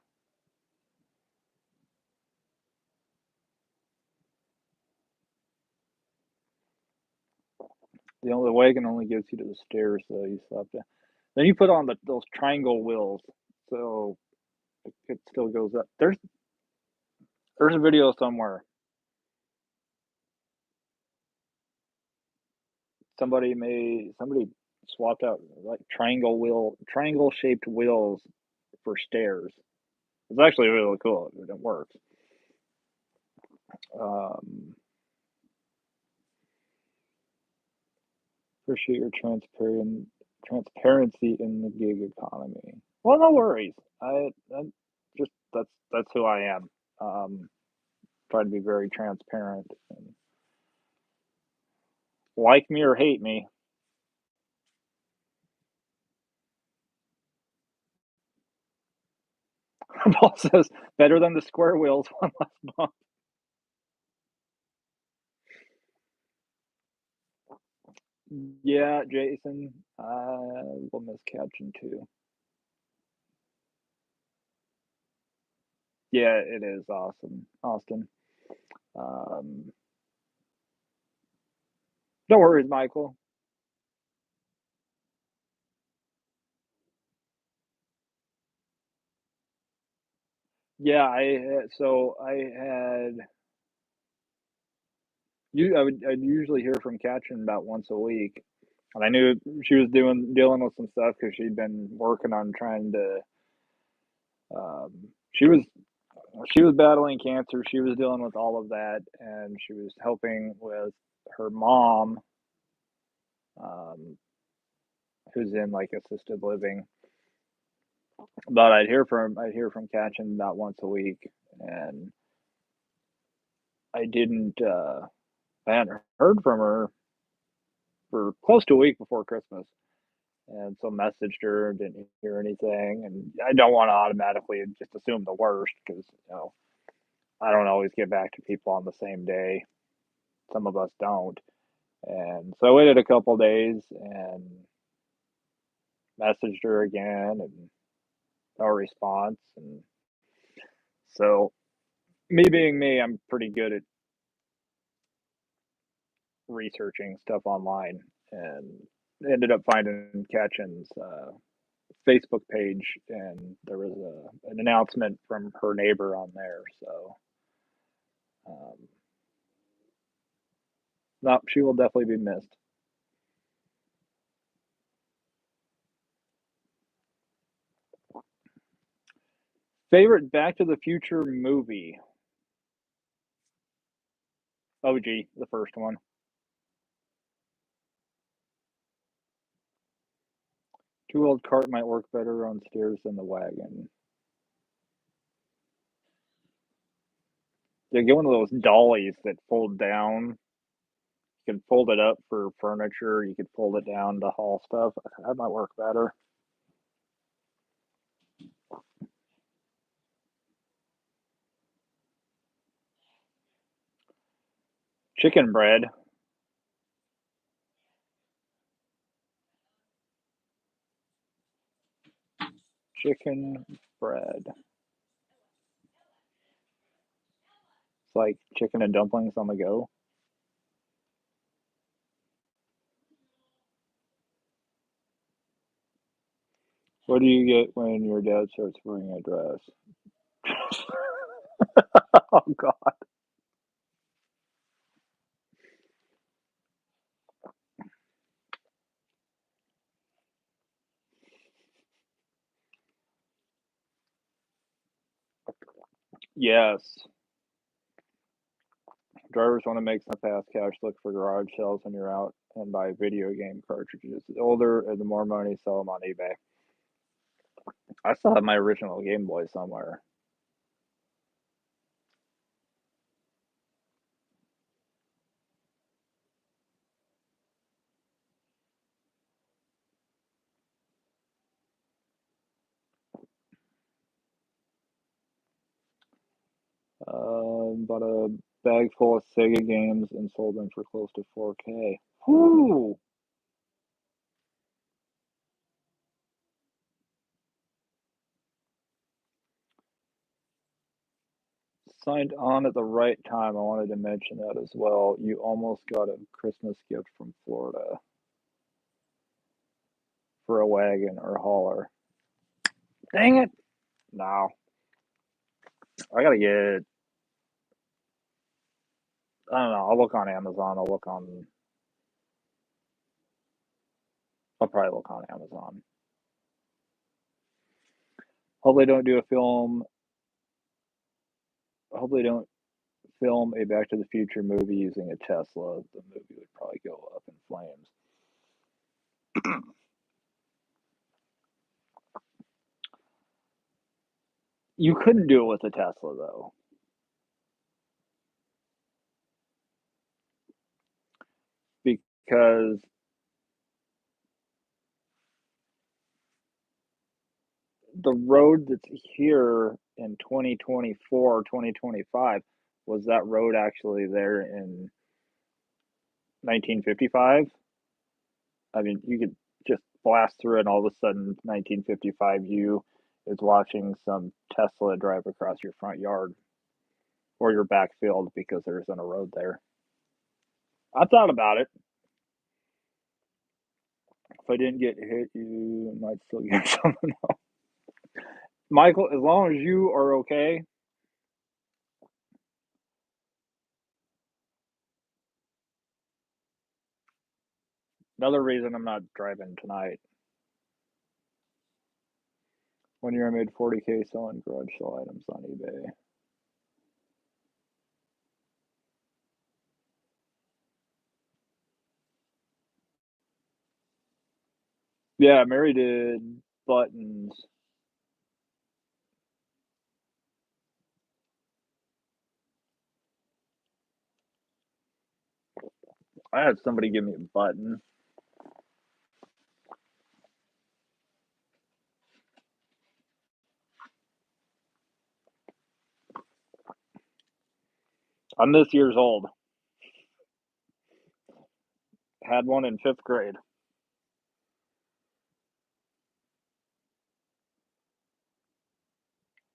The wagon only gets you to the stairs, so you still have to. Then you put on those triangle wheels, so it still goes up. There's a video somewhere. Somebody swapped out like triangle shaped wheels for stairs. It's actually really cool. It works. Um, Appreciate your transparency in the gig economy. Well, no worries. I just that's who I am. Try to be very transparent. And like me or hate me. Paul says better than the square wheels one last month. Yeah, Jason. I will miss Caption too. Yeah, it is awesome, Austin. Um, no worries, Michael. Yeah, so I had I'd usually hear from Katrin about once a week, and I knew she was dealing with some stuff because she'd been working on trying to. She was battling cancer. She was dealing with all of that, and she was helping with her mom, um, who's in like assisted living. But I'd hear from Katrin about once a week, and I didn't. I hadn't heard from her for close to a week before Christmas, and so messaged her, didn't hear anything, and I don't want to automatically just assume the worst because I don't always get back to people on the same day. Some of us don't, and so I waited a couple days and messaged her again, and no response. And so, me being me, I'm pretty good at researching stuff online, and ended up finding Ketchin's Facebook page, and there was an announcement from her neighbor on there. So, um, no, she will definitely be missed. Favorite Back to the Future movie? OG, the first one. Two-wheeled cart might work better on stairs than the wagon. Yeah, get one of those dollies that fold down. You can fold it up for furniture. You could fold it down to haul stuff. That might work better. Chicken bread. Chicken bread. It's like chicken and dumplings on the go. What do you get when your dad starts wearing a dress? Oh God. Yes. Drivers want to make some fast cash. Look for garage sales when you're out and buy video game cartridges. The older and the more money, sell them on eBay. I still have my original Game Boy somewhere. Bought a bag full of Sega games and sold them for close to 4K. Whoo! Signed on at the right time. I wanted to mention that as well. You almost got a Christmas gift from Florida for a wagon or hauler. Dang it! No, I gotta get. I don't know. I'll look on Amazon. I'll probably look on Amazon. Hope they don't do a film. Hope they don't film a Back to the Future movie using a Tesla. The movie would probably go up in flames. You couldn't do it with a Tesla though, because the road that's here in 2024, 2025, was that road actually there in 1955? I mean, you could just blast through it, and all of a sudden, 1955 you is watching some Tesla drive across your front yard or your backfield because there isn't a road there. I thought about it. If I didn't get hit, you might still get something. Michael, as long as you are okay, Another reason I'm not driving tonight. One year I made 40K selling garage sale items on eBay. Yeah, Mary did buttons. I had somebody give me a button. I'm this year's old. Had one in 5th grade.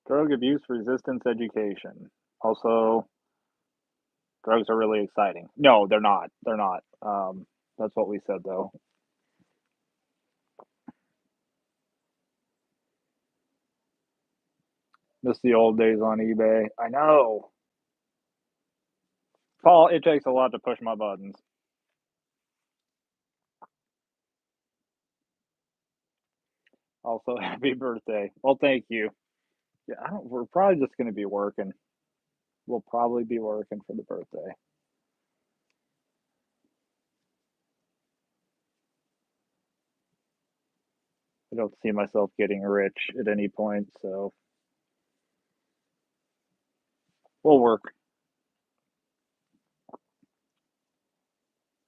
Drug abuse resistance education. Also, drugs are really exciting. No, they're not. They're not. That's what we said though. Miss the old days on eBay. I know. Paul, it takes a lot to push my buttons. Also, happy birthday. Well, thank you. Yeah, we're probably just going to be working. We'll probably be working for the birthday. I don't see myself getting rich at any point, so we'll work.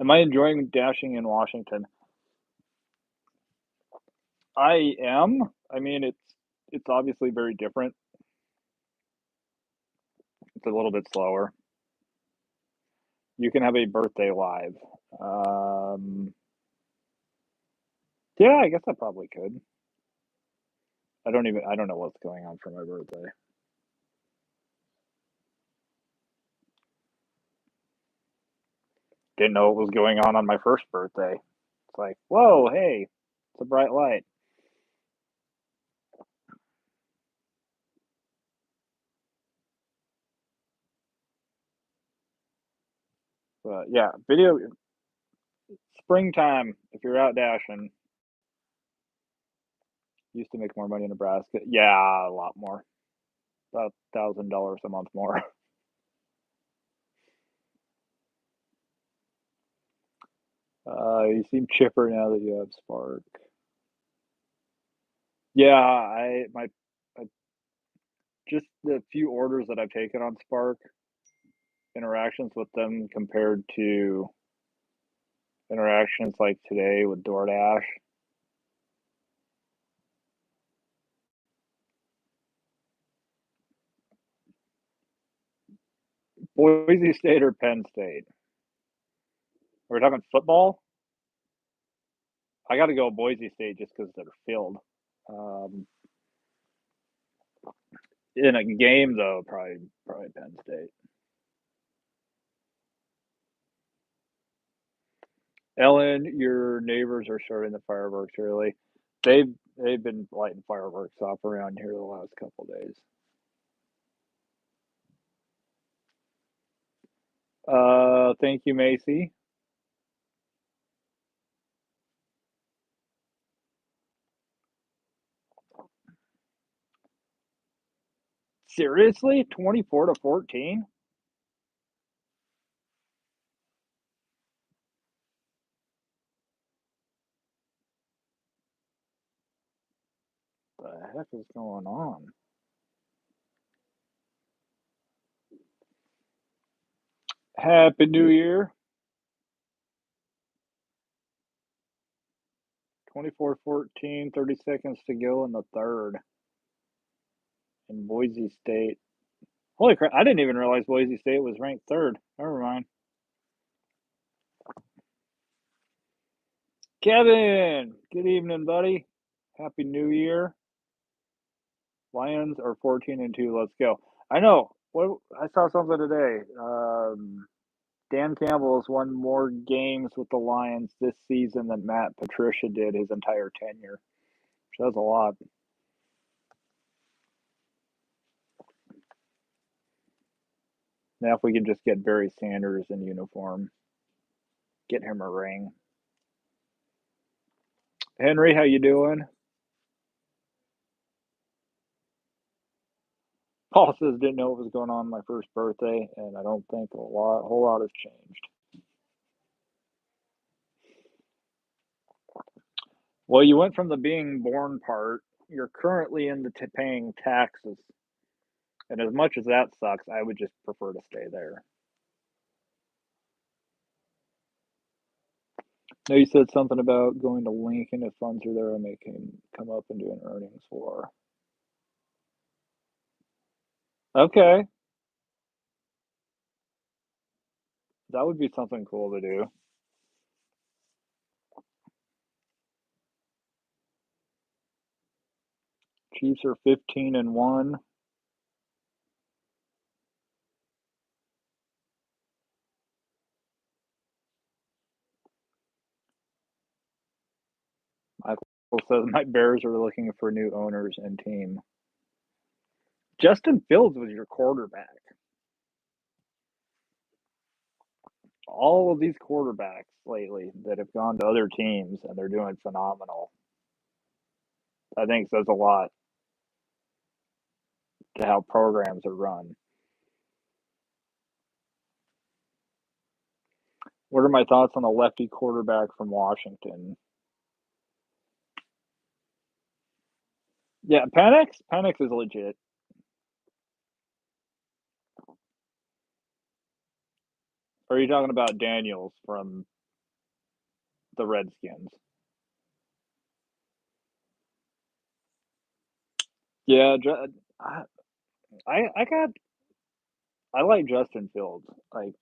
Am I enjoying dashing in Washington? I am. I mean, it's obviously very different. It's a little bit slower. You can have a birthday live. Um, yeah, I guess I probably could. I don't know what's going on for my birthday. Didn't know what was going on my first birthday. It's like, whoa, hey, it's a bright light. But yeah, video springtime. If you're out dashing, used to make more money in Nebraska. Yeah, a lot more. About $1,000 a month more. You seem chipper now that you have Spark. Yeah, I just the few orders that I've taken on Spark, interactions with them compared to interactions like today with DoorDash. Boise State or Penn State? We're talking football. I got to go Boise State just because they're filled. Um, in a game though, probably Penn State. Ellen, your neighbors are starting the fireworks early. They've been lighting fireworks off around here the last couple days. Thank you, Macy. Seriously, 24-14. The heck is going on? Happy New Year. 24-14, 30 seconds to go in the third in Boise State. Holy crap, I didn't even realize Boise State was ranked third. Never mind. Kevin, good evening, buddy. Happy New Year. Lions are 14-2. Let's go. I know. What I saw something today. Dan Campbell has won more games with the Lions this season than Matt Patricia did his entire tenure. So that's a lot. Now, if we can just get Barry Sanders in uniform, get him a ring. Henry, how you doing? Paul says didn't know what was going on my first birthday, and I don't think whole lot has changed. Well, you went from the being born part. You're currently in the paying taxes, and as much as that sucks, I would just prefer to stay there. Now you said something about going to Lincoln if funds are there. I may come up and do an earnings war. Okay, that would be something cool to do. Chiefs are 15-1. Michael says my Bears are looking for new owners and team. Justin Fields was your quarterback. All of these quarterbacks lately that have gone to other teams and they're doing phenomenal, I think says a lot to how programs are run. What are my thoughts on the lefty quarterback from Washington? Yeah, Penix is legit. Or are you talking about Daniels from the Redskins? Yeah, I, I got I like Justin Fields. Like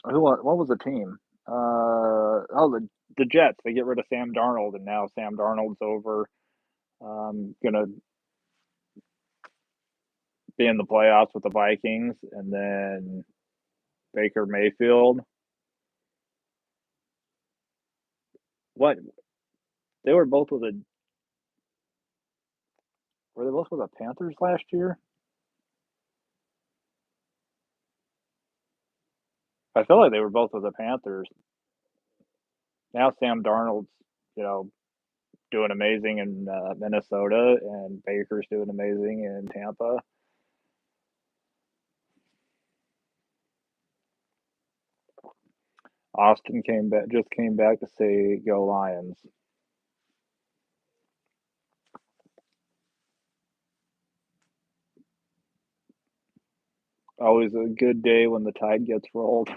what was the team? The Jets. They get rid of Sam Darnold, and now Sam Darnold's over. Gonna be in the playoffs with the Vikings, and then Baker Mayfield. What they were both with the were they both with the Panthers last year? I feel like they were both with the Panthers. Now Sam Darnold's you know doing amazing in Minnesota, and Baker's doing amazing in Tampa. Austin came back to say go Lions. Always a good day when the tide gets rolled.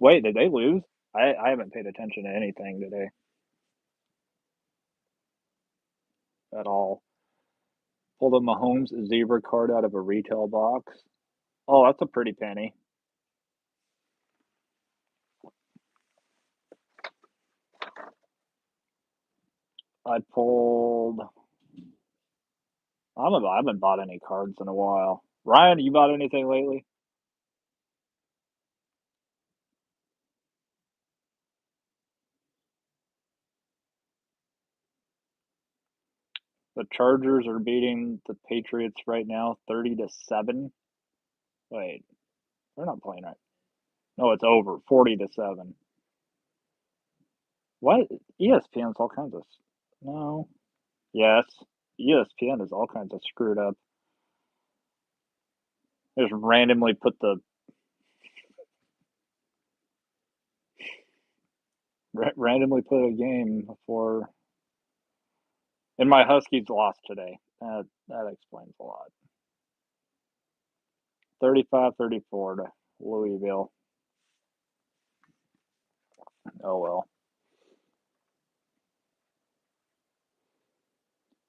Wait, did they lose? I haven't paid attention to anything today at all. Pulled a Mahomes zebra card out of a retail box. Oh, that's a pretty penny. I pulled. I haven't bought any cards in a while. Ryan, you bought anything lately? The Chargers are beating the Patriots right now, 30-7. Wait, they're not playing right. No, it's over, 40-7. What? ESPN's all kinds of. No. Yes. ESPN is all kinds of screwed up. They just randomly put a game for. And my Huskies lost today. That explains a lot. 35-34 to Louisville. Oh well.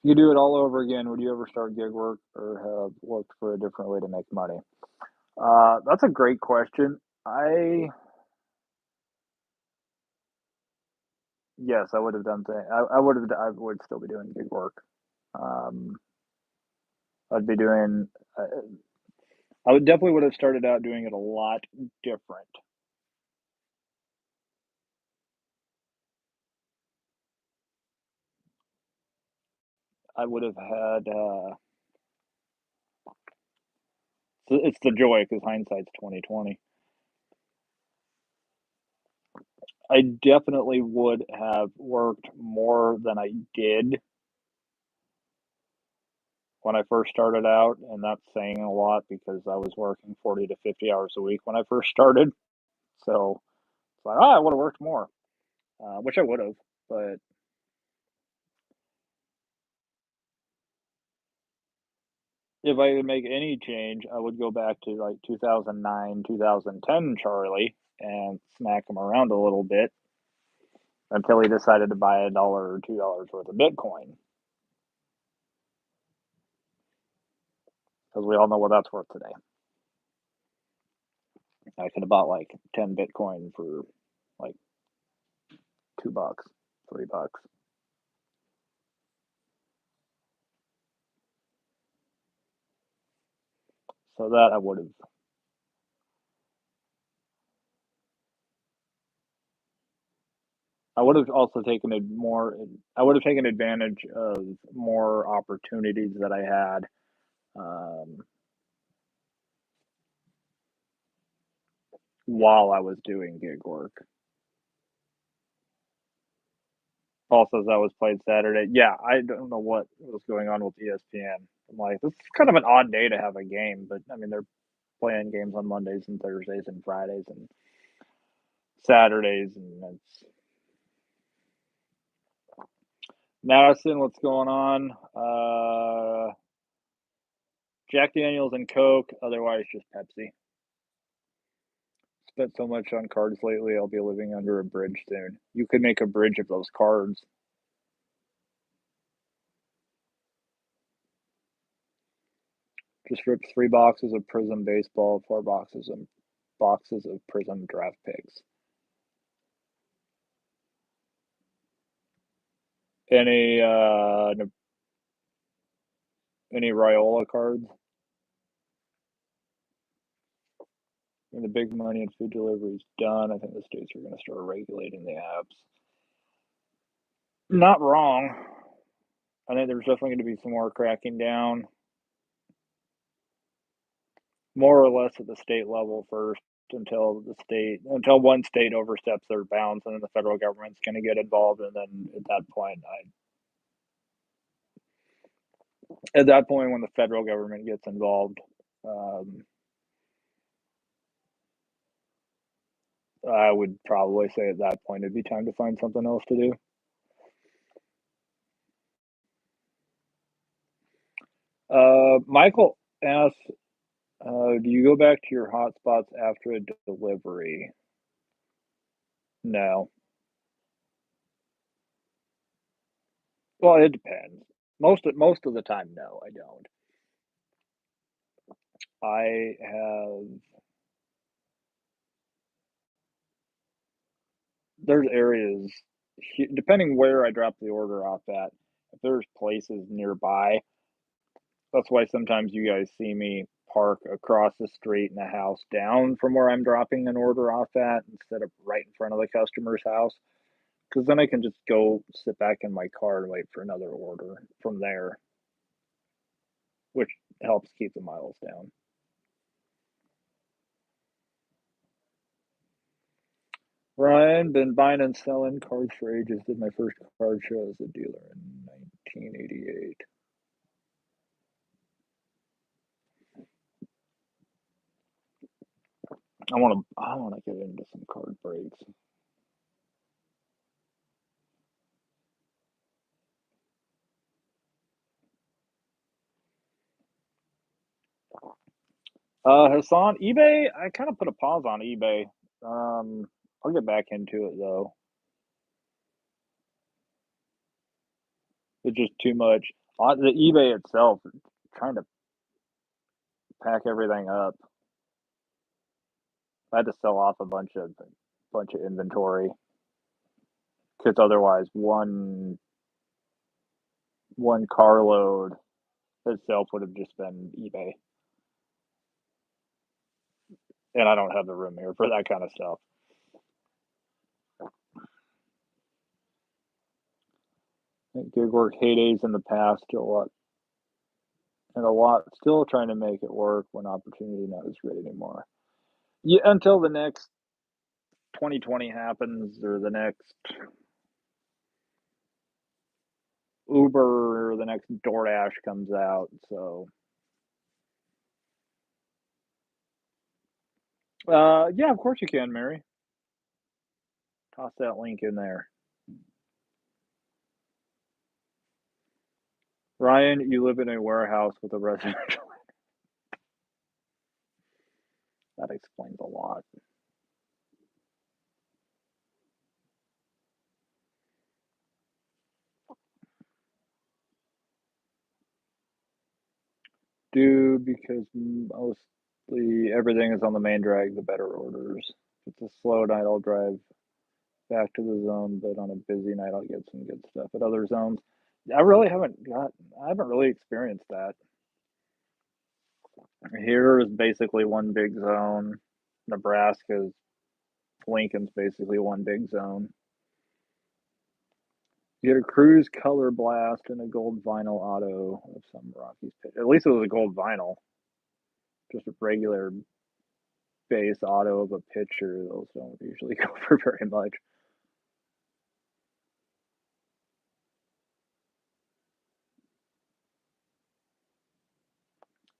If you do it all over again, would you ever start gig work or have looked for a different way to make money? That's a great question. I Yes, I would have done things. I would still be doing gig work. Um, I'd be doing. I would definitely would have started out doing it a lot different. I would have had. It's the joy because hindsight's 2020. I definitely would have worked more than I did when I first started out, and that's saying a lot because I was working 40 to 50 hours a week when I first started. So it's like, oh, I would have worked more, which I would have. But if I could make any change, I would go back to like 2009, 2010 Charlie and smack him around a little bit until he decided to buy $1 or $2 worth of Bitcoin. Because we all know what that's worth today. I could have bought like 10 Bitcoin for like $2, $3. So that I would have also taken it more. I would have taken advantage of more opportunities that I had while I was doing gig work. Paul says I was played Saturday. Yeah, I don't know what was going on with ESPN. I'm like, this is kind of an odd day to have a game, but I mean, they're playing games on Mondays and Thursdays and Fridays and Saturdays, and it's Madison. What's going on? Jack Daniels and Coke. Otherwise, just Pepsi. Spent so much on cards lately. I'll be living under a bridge soon. You could make a bridge of those cards. Just ripped 3 boxes of Prism baseball, 4 boxes of Prism draft picks. Any any Riola cards? When the big money in food delivery is done, I think the states are going to start regulating the apps. Not wrong. I think there's definitely going to be some more cracking down, more or less at the state level first, until one state oversteps their bounds, and then the federal government's going to get involved, and then at that point, when the federal government gets involved, um, I would probably say at that point it'd be time to find something else to do. Michael asks, do you go back to your hotspots after a delivery? No. Well, it depends. Most of the time, no, I don't. I have there's areas depending where I drop the order off at. If there's places nearby, that's why sometimes you guys see me park across the street in a house down from where I'm dropping an order off at instead of right in front of the customer's house. Because then I can just go sit back in my car and wait for another order from there, which helps keep the miles down. Ryan, been buying and selling cards for ages. Did my first card show as a dealer in 1988. I want to get into some card breaks. Hassan, eBay. I kind of put a pause on eBay. I'll get back into it though. It's just too much. On the eBay itself, trying to pack everything up. I had to sell off a bunch of inventory because otherwise one carload itself would have just been eBay, and I don't have the room here for that kind of stuff. Gig work heydays in the past, a lot still trying to make it work when opportunity not as great anymore. Yeah, until the next 2020 happens or the next Uber or the next DoorDash comes out. So, yeah, of course you can, Mary. Toss that link in there. Ryan, you live in a warehouse with a residential. That explains a lot. Dude, because mostly everything is on the main drag, the better orders. If it's a slow night, I'll drive back to the zone, but on a busy night, I'll get some good stuff at other zones. I haven't really experienced that. Here is basically one big zone. Nebraska's Lincoln's basically one big zone. You get a cruise color blast and a gold vinyl auto of some Rockies pitch. At least it was a gold vinyl, just a regular base auto of a pitcher. Those don't usually go for very much.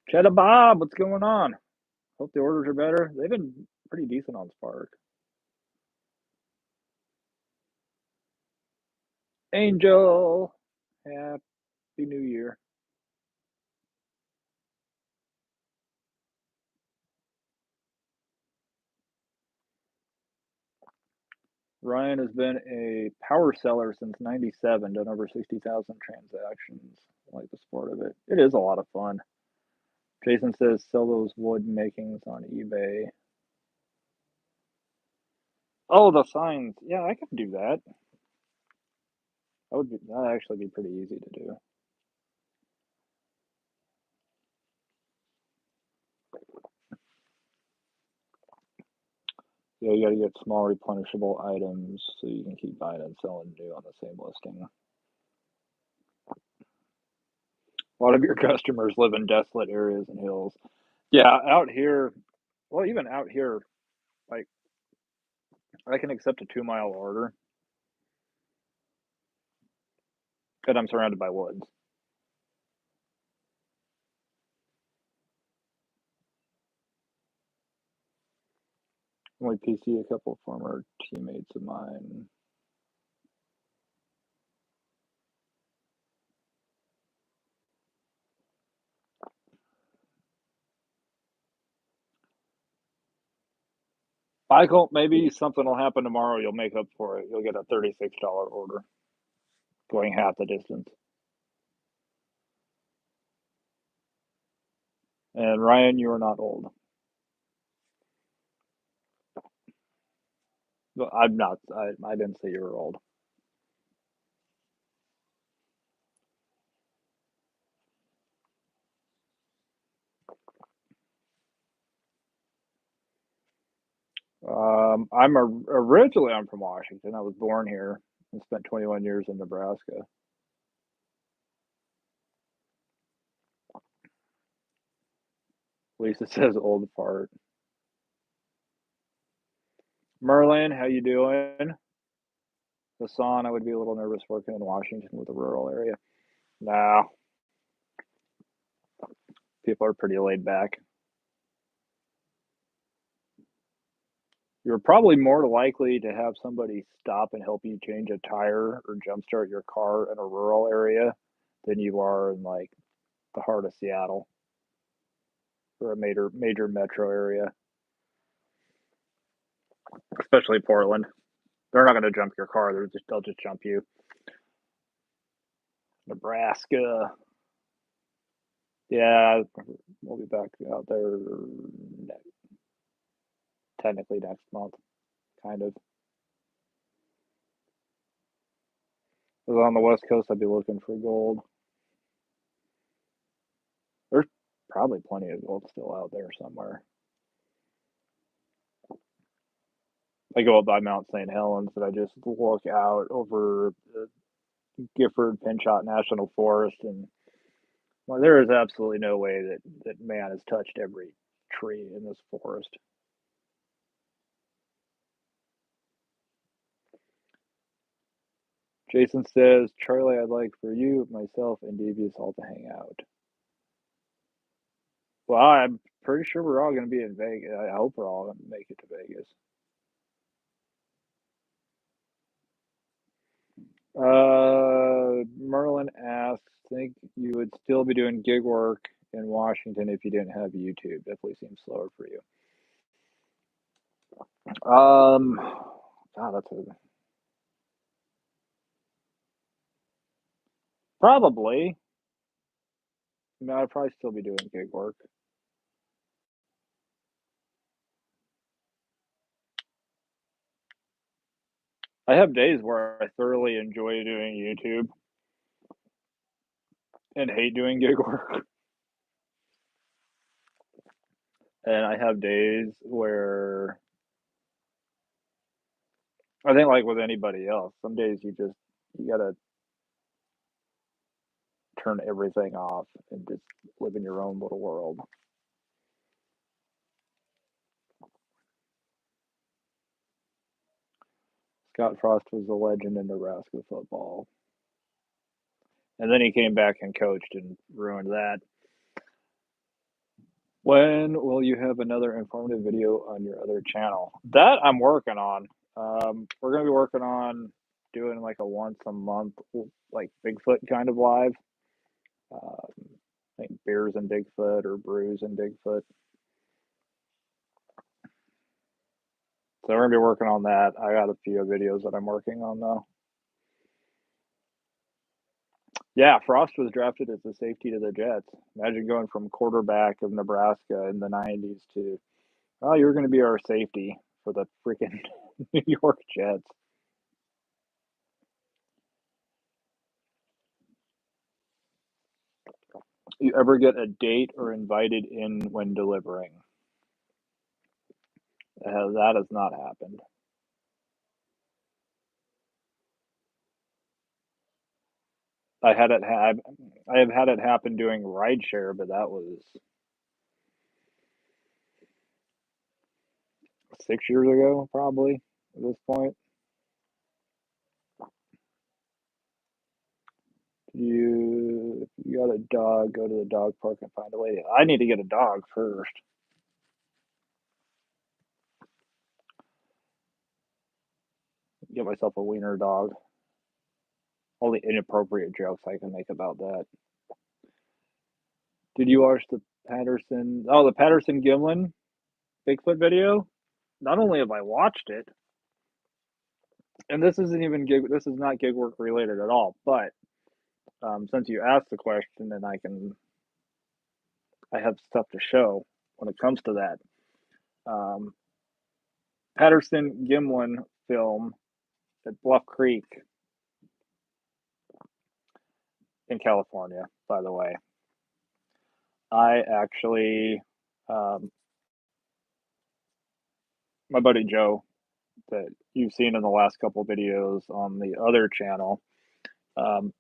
Cheddar Bob, what's going on? Hope the orders are better. They've been pretty decent on Spark. Angel, happy New Year. Ryan has been a power seller since '97, done over 60,000 transactions. I like the sport of it. It is a lot of fun. Jason says sell those wood makings on eBay. Oh, the signs. Yeah, I could do that. That'd actually be pretty easy to do. Yeah, you got to get small replenishable items so you can keep buying and selling new on the same listing. A lot of your customers live in desolate areas and hills. Yeah, out here, well, even out here, like I can accept a 2 mile order, and I'm surrounded by woods. Only PC, a couple of former teammates of mine. Michael, maybe something will happen tomorrow. You'll make up for it. You'll get a $36 order going half the distance. And Ryan, you are not old. I'm not. I didn't say you were old. Originally I'm from Washington. I was born here and spent 21 years in Nebraska. Lisa says old part. Merlin, how you doing? Hassan, I would be a little nervous working in Washington with a rural area. Nah, people are pretty laid back. You're probably more likely to have somebody stop and help you change a tire or jumpstart your car in a rural area than you are in like the heart of Seattle or a major metro area, especially Portland. They're not going to jump your car. They'll just jump you. Nebraska. Yeah, we'll be back out there technically next month, kind of. If I was on the West Coast, I'd be looking for gold. There's probably plenty of gold still out there somewhere. I go up by Mount St. Helens and I just look out over the Gifford Pinchot National Forest, and well, there is absolutely no way that man has touched every tree in this forest. Jason says, Charlie, I'd like for you, myself, and Devious all to hang out. Well, I'm pretty sure we're all going to be in Vegas. I hope we're all going to make it to Vegas. Merlin asks, think you would still be doing gig work in Washington if you didn't have YouTube? Definitely seems slower for you. God, that's a probably. I mean, I'd probably still be doing gig work. I have days where I thoroughly enjoy doing YouTube and hate doing gig work. And I have days where I think, like with anybody else, some days you gotta turn everything off and just live in your own little world. Scott Frost was a legend in Nebraska football. And then he came back and coached and ruined that. When will you have another informative video on your other channel? That I'm working on. We're going to be working on doing like a once a month, like Bigfoot kind of live. I think Beers and Bigfoot or Brews and Bigfoot. So we're going to be working on that. I got a few videos that I'm working on though. Yeah, Frost was drafted as a safety to the Jets. Imagine going from quarterback of Nebraska in the 90s to, oh, you're going to be our safety for the freaking New York Jets. You ever get a date or invited in when delivering? That has not happened. I had it have I have had it happen doing rideshare, but that was 6 years ago, probably at this point. If you got a dog, go to the dog park and find a lady. I need to get a dog first. Get myself a wiener dog. All the inappropriate jokes I can make about that. Did you watch the Patterson Gimlin Bigfoot video? Not only have I watched it, and this isn't even gig. This is not gig work related at all. But since you asked the question, and I have stuff to show when it comes to that. Um, Patterson Gimlin film at Bluff Creek in California, by the way. I actually, my buddy Joe, that you've seen in the last couple videos on the other channel, um,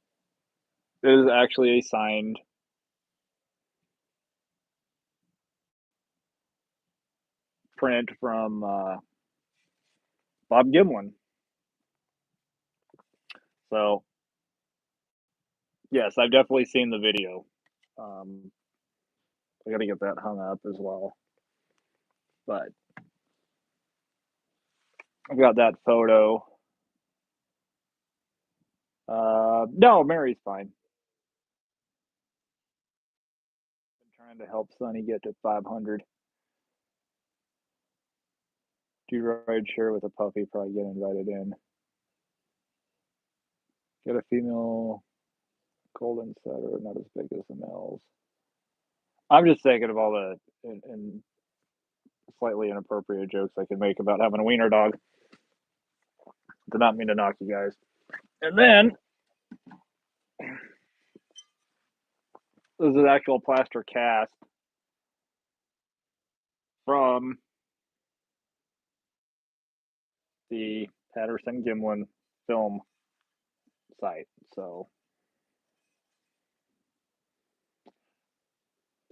is actually a signed print from Bob Gimlin. So, yes, I've definitely seen the video. I got to get that hung up as well. But I've got that photo. No, Mary's fine. I'm trying to help Sonny get to 500. Do ride share with a puppy, probably get invited in. Get a female golden setter, not as big as the males. I'm just thinking of all the and slightly inappropriate jokes I can make about having a wiener dog. Did not mean to knock you guys. And then this is an actual plaster cast from the Patterson Gimlin film site. So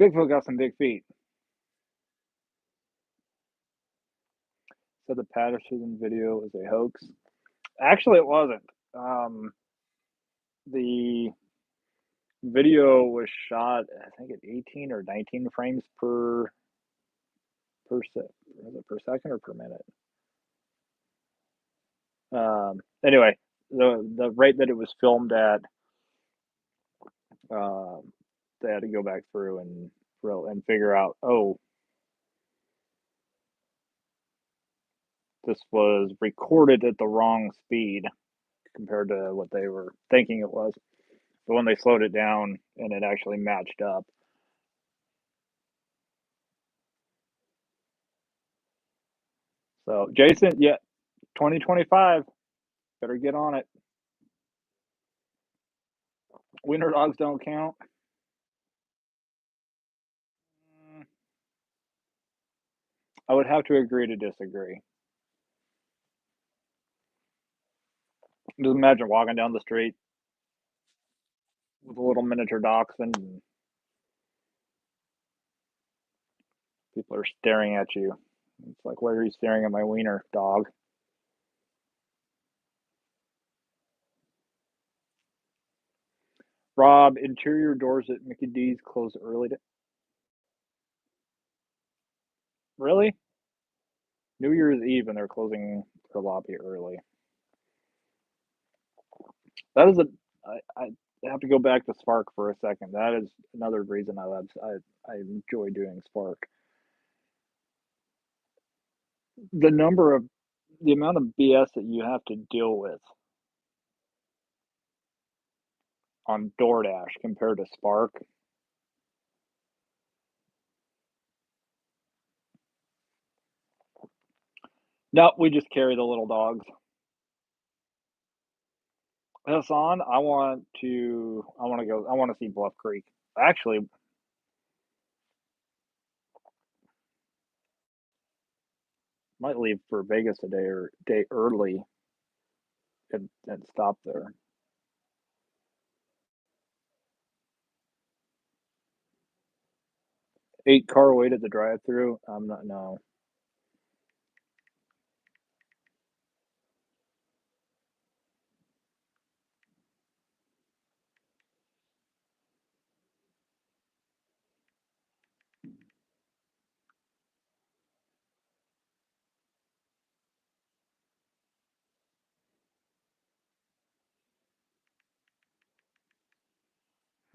Bigfoot got some big feet. So the Patterson video was a hoax. Actually, it wasn't. The video was shot, I think, at 18 or 19 frames was it per second or per minute? Anyway, the rate that it was filmed at, um, they had to go back through and figure out, oh, this was recorded at the wrong speed compared to what they were thinking it was. But when they slowed it down and it actually matched up. So, Jason, yeah, 2025, better get on it. Wiener dogs don't count. Mm, I would have to agree to disagree. Just imagine walking down the street with a little miniature dachshund and people are staring at you. It's like, why are you staring at my wiener, dog? Rob, interior doors at Mickey D's close early. Really? New Year's Eve and they're closing the lobby early. That is a. I have to go back to Spark for a second. That is another reason I enjoy doing Spark. The number of the amount of BS that you have to deal with on DoorDash compared to Spark. No, we just carry the little dogs. Hassan, I want to go. I want to see Bluff Creek. Actually, might leave for Vegas a day early and stop there. 8 car wait at the drive-through. I'm not no.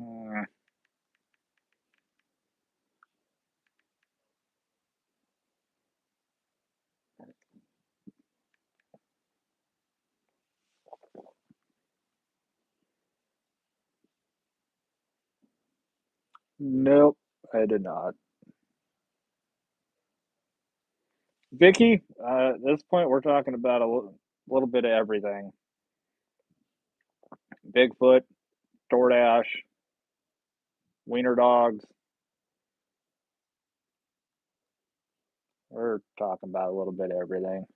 Uh, nope, I did not. Vicky, at this point, we're talking about little bit of everything. Bigfoot, DoorDash, wiener dogs. We're talking about a little bit of everything.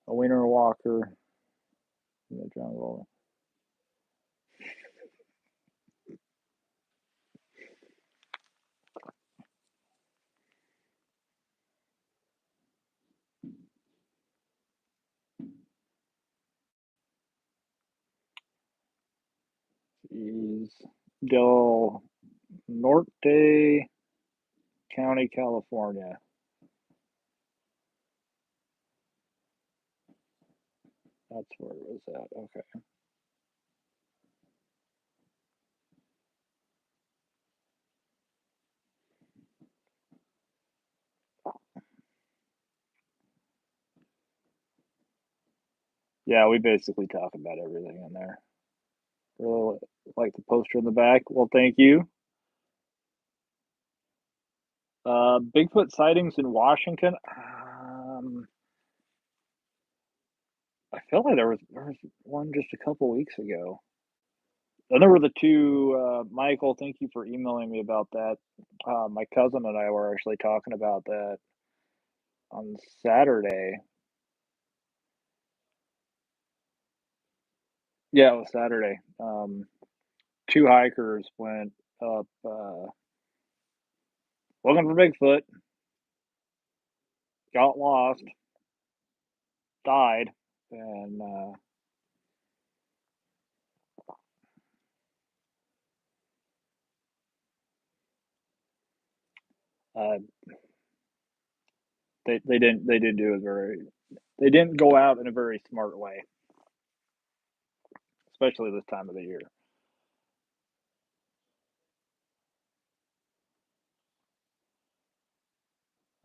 A wiener walker in the jungle. Jeez. Del Norte County, California. That's where it was at. Okay. Yeah, we basically talk about everything in there. Really like the poster in the back. Well, thank you. Bigfoot sightings in Washington. I feel like there was one just a couple weeks ago. Then there were the two. Michael, thank you for emailing me about that. My cousin and I were actually talking about that on Saturday. Yeah, it was Saturday. Two hikers went up looking for Bigfoot, got lost, died, and Uh, they didn't do it very. They didn't go out in a very smart way, especially this time of the year.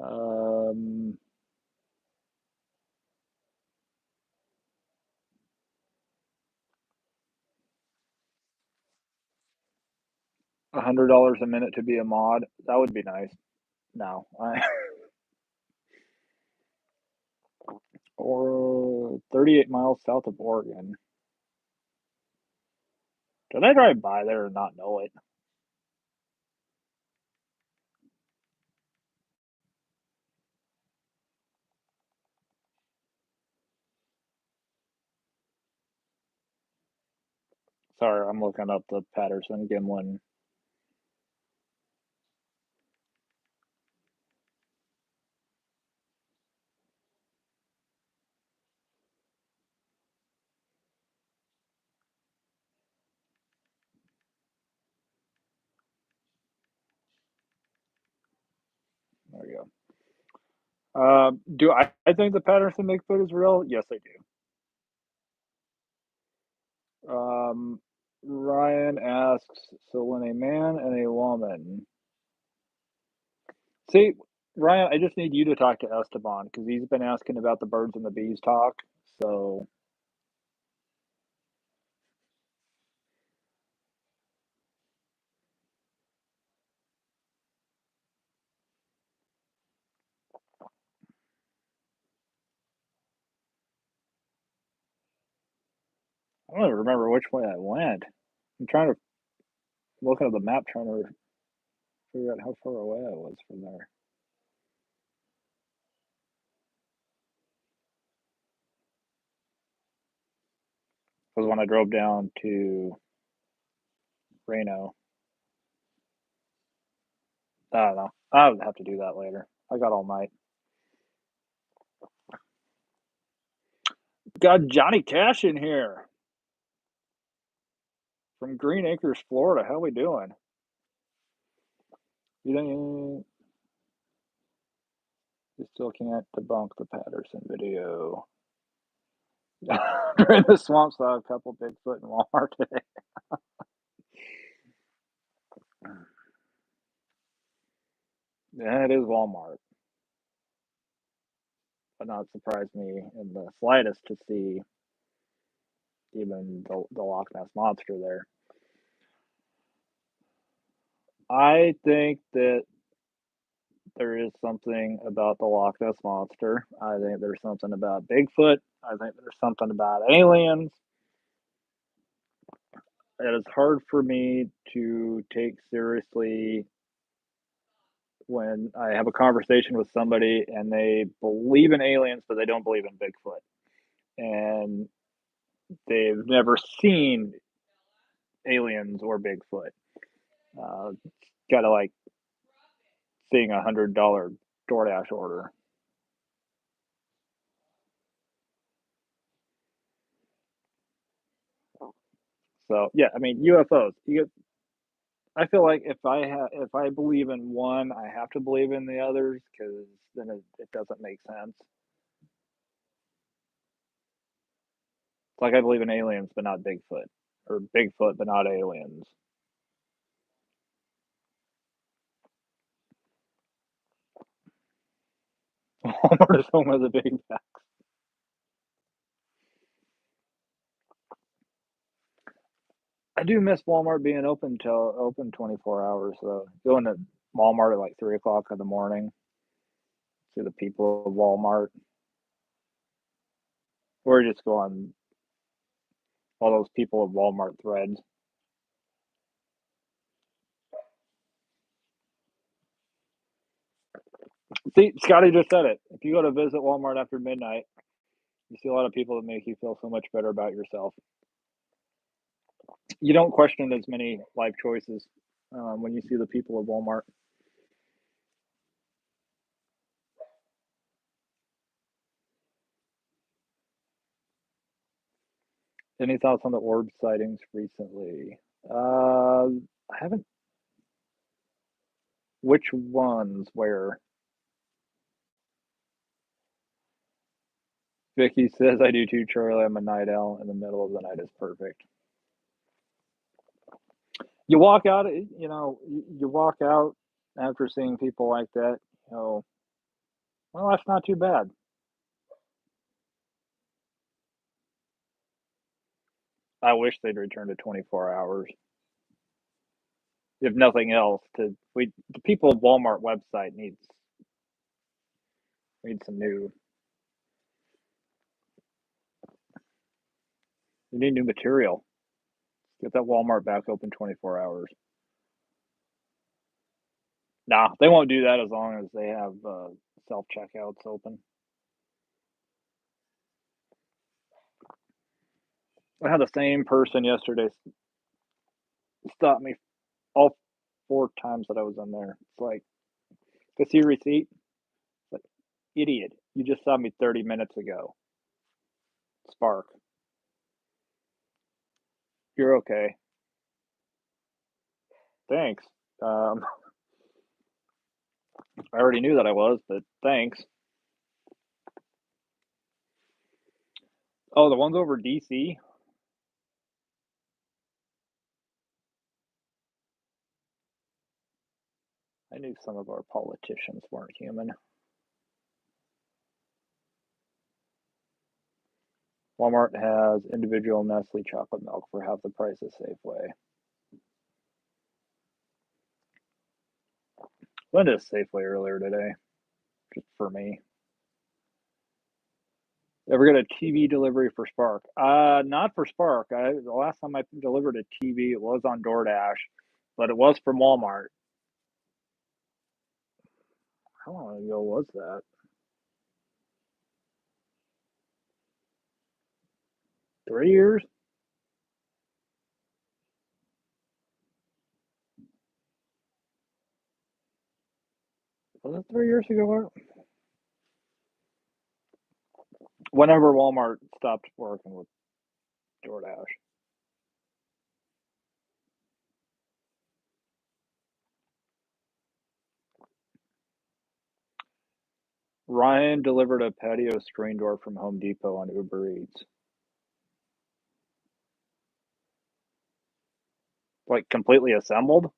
'em $100 a minute to be a mod. That would be nice. No, I, or 38 miles south of Oregon. Did I drive by there and not know it? Sorry, I'm looking up the Patterson Gimlin. There we go. Do I think the Patterson Bigfoot is real? Yes, I do. Ryan asks, so when a man and a woman, see, Ryan, I just need you to talk to Esteban because he's been asking about the birds and the bees talk. So I don't even remember which way I went. I'm trying to look at the map, trying to figure out how far away I was from there. Was when I drove down to Reno. I don't know. I would have to do that later. I got all night. Got Johnny Cash in here from Green Acres, Florida. How we doing? You still can't debunk the Patterson video. During the swamp, saw a couple Bigfoot in Walmart today. Yeah, it is Walmart. But not surprised me in the slightest to see even the Loch Ness monster there. I think that there is something about the Loch Ness monster. I think there's something about Bigfoot. I think there's something about aliens. It is hard for me to take seriously when I have a conversation with somebody and they believe in aliens, but they don't believe in Bigfoot. And they've never seen aliens or Bigfoot. Uh, Got to like seeing $100 DoorDash order. So yeah, I mean UFOs. You get, I feel like if I believe in one, I have to believe in the others because then it doesn't make sense. It's like I believe in aliens but not Bigfoot, or Bigfoot but not aliens. Walmart is home of the big bag. I do miss Walmart being open 24 hours though. Going to Walmart at like 3 o'clock in the morning, see the people of Walmart, or just go on all those people of Walmart threads. See, Scotty just said it. If you go to visit Walmart after midnight, you see a lot of people that make you feel so much better about yourself. You don't question as many life choices when you see the people of Walmart. Any thoughts on the orb sightings recently? I haven't. Which ones? Where? Vicky says I do too, Charlie. I'm a night owl. In the middle of the night is perfect. You walk out, you walk out after seeing people like that, you know, well, that's not too bad. I wish they'd return to 24 hours. If nothing else, the people of Walmart website needs some new. You need new material. Get that Walmart back open 24 hours. Nah, they won't do that as long as they have self checkouts open. I had the same person yesterday stop me all 4 times that I was in there. It's like, "I see your receipt." It's like, "Idiot, you just saw me 30 minutes ago." Spark, you're okay. Thanks. Um, I already knew that I was, but thanks. Oh, the ones over DC? I knew some of our politicians weren't human. Walmart has individual Nestle chocolate milk for half the price of Safeway. Went to Safeway earlier today, just for me. Ever get a TV delivery for Spark? Not for Spark. The last time I delivered a TV, it was on DoorDash, but it was from Walmart. How long ago was that? 3 years? Was it 3 years ago? Whenever Walmart stopped working with DoorDash. Ryan delivered a patio screen door from Home Depot on Uber Eats. Like completely assembled?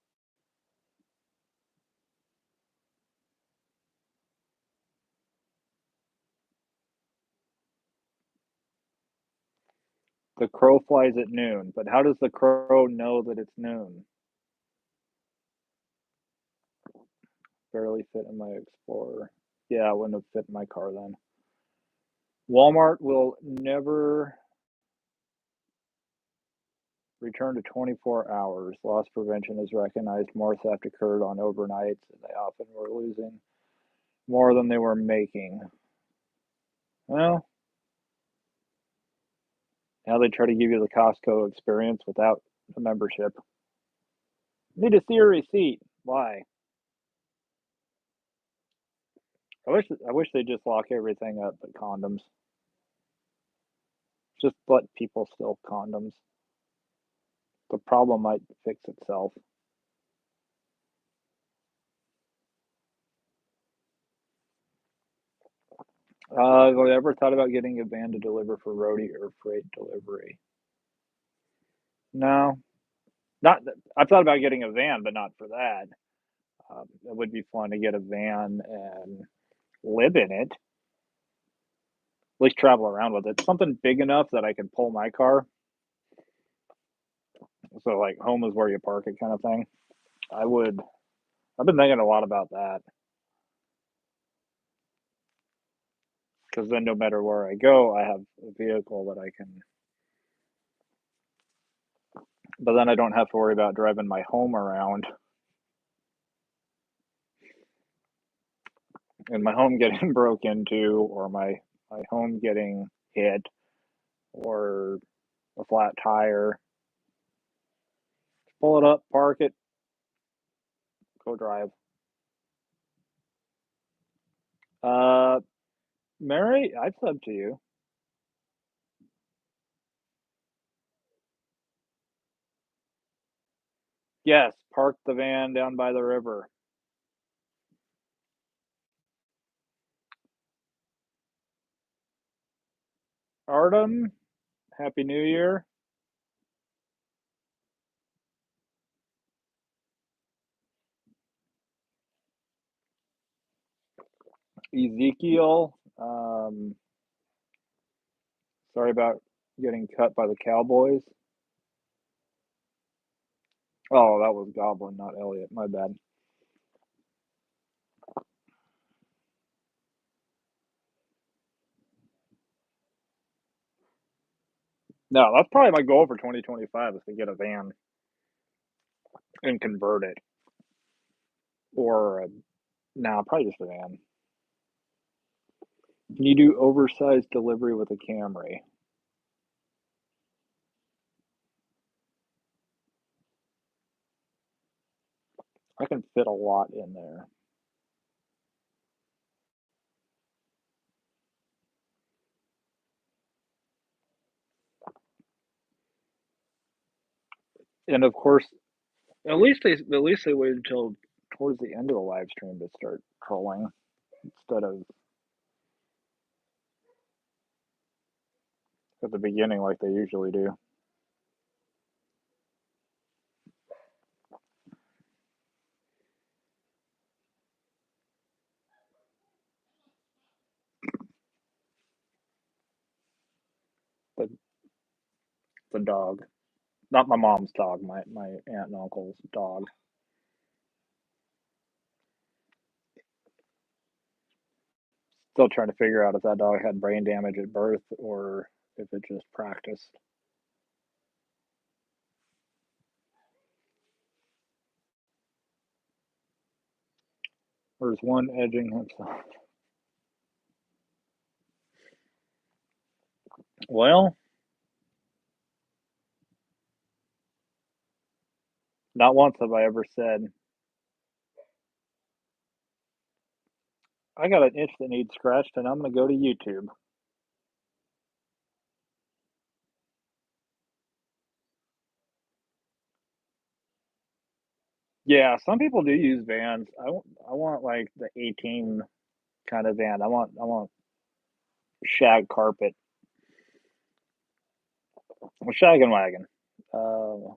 The crow flies at noon, but how does the crow know that it's noon? Barely fit in my Explorer. Yeah, it wouldn't have fit in my car then. Walmart will never return to 24 hours. Loss prevention is recognized. More theft occurred on overnights, and they often were losing more than they were making. Well, now they try to give you the Costco experience without a membership. Need to see a receipt. Why? I wish they just lock everything up but condoms. Just let people steal condoms. The problem might fix itself. Have I ever thought about getting a van to deliver for roadie or freight delivery? No, not. I've thought about getting a van, but not for that. It would be fun to get a van and live in it. At least travel around with it. Something big enough that I can pull my car. So like home is where you park it kind of thing. I would. I've been thinking a lot about that because then no matter where I go, I have a vehicle that I can. But then I don't have to worry about driving my home around and my home getting broke into or my home getting hit or a flat tire. Pull it up, park it, go drive. Uh, Mary, I'd sub to you. Yes, park the van down by the river. Artem, Happy New Year. Ezekiel, sorry about getting cut by the Cowboys. Oh, that was Goblin, not Elliot. My bad. No, that's probably my goal for 2025 is to get a van and convert it. Or, no, probably just a van. Can you do oversized delivery with a Camry? I can fit a lot in there. And of course, at least they waited until towards the end of the live stream to start trolling instead of at the beginning like they usually do. The the dog, not my mom's dog, my aunt and uncle's dog. Still trying to figure out if that dog had brain damage at birth or if it just practiced. There's one edging himself. Well, not once have I ever said, I got an itch that needs scratched and I'm going to go to YouTube. Yeah, some people do use vans. I want like the 18 kind of van. I want shag carpet, shag and wagon. Uh,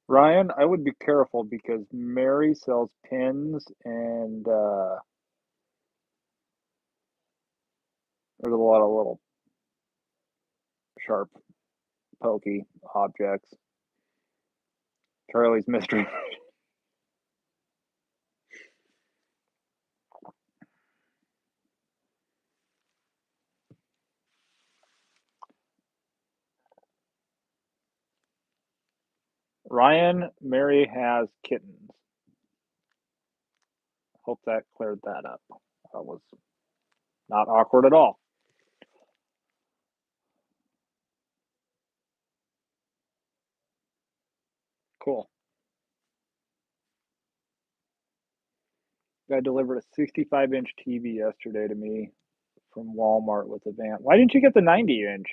Ryan, I would be careful because Mary sells pins and there's a lot of little sharp, pokey objects. Charlie's Mystery. Ryan, Mary has kittens. Hope that cleared that up. That was not awkward at all. Cool. Guy delivered a 65-inch TV yesterday to me from Walmart with a van. Why didn't you get the 90-inch?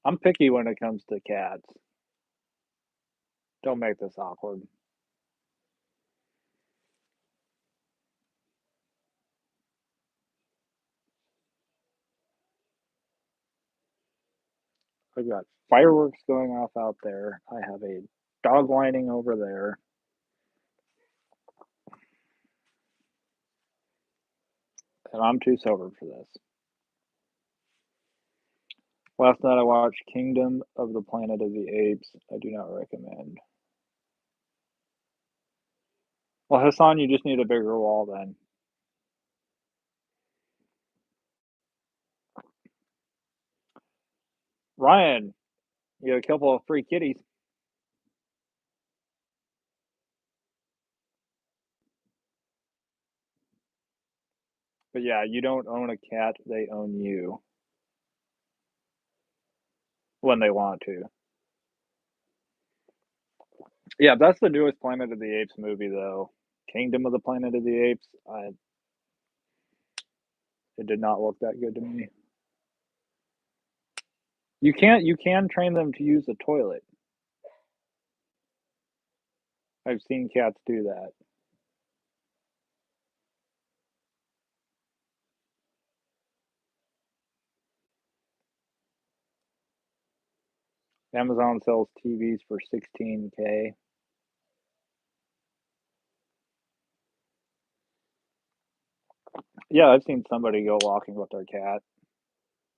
I'm picky when it comes to cats. Don't make this awkward. I've got fireworks going off out there. I have a dog whining over there. And I'm too sober for this. Last night I watched Kingdom of the Planet of the Apes. I do not recommend. Well, Hassan, you just need a bigger wall then. Ryan, you have a couple of free kitties. But yeah, you don't own a cat, they own you when they want to. Yeah, that's the newest Planet of the Apes movie, though. Kingdom of the Planet of the Apes. It did not look that good to me. You can train them to use the toilet. I've seen cats do that. Amazon sells TVs for 16K. Yeah, I've seen somebody go walking with their cat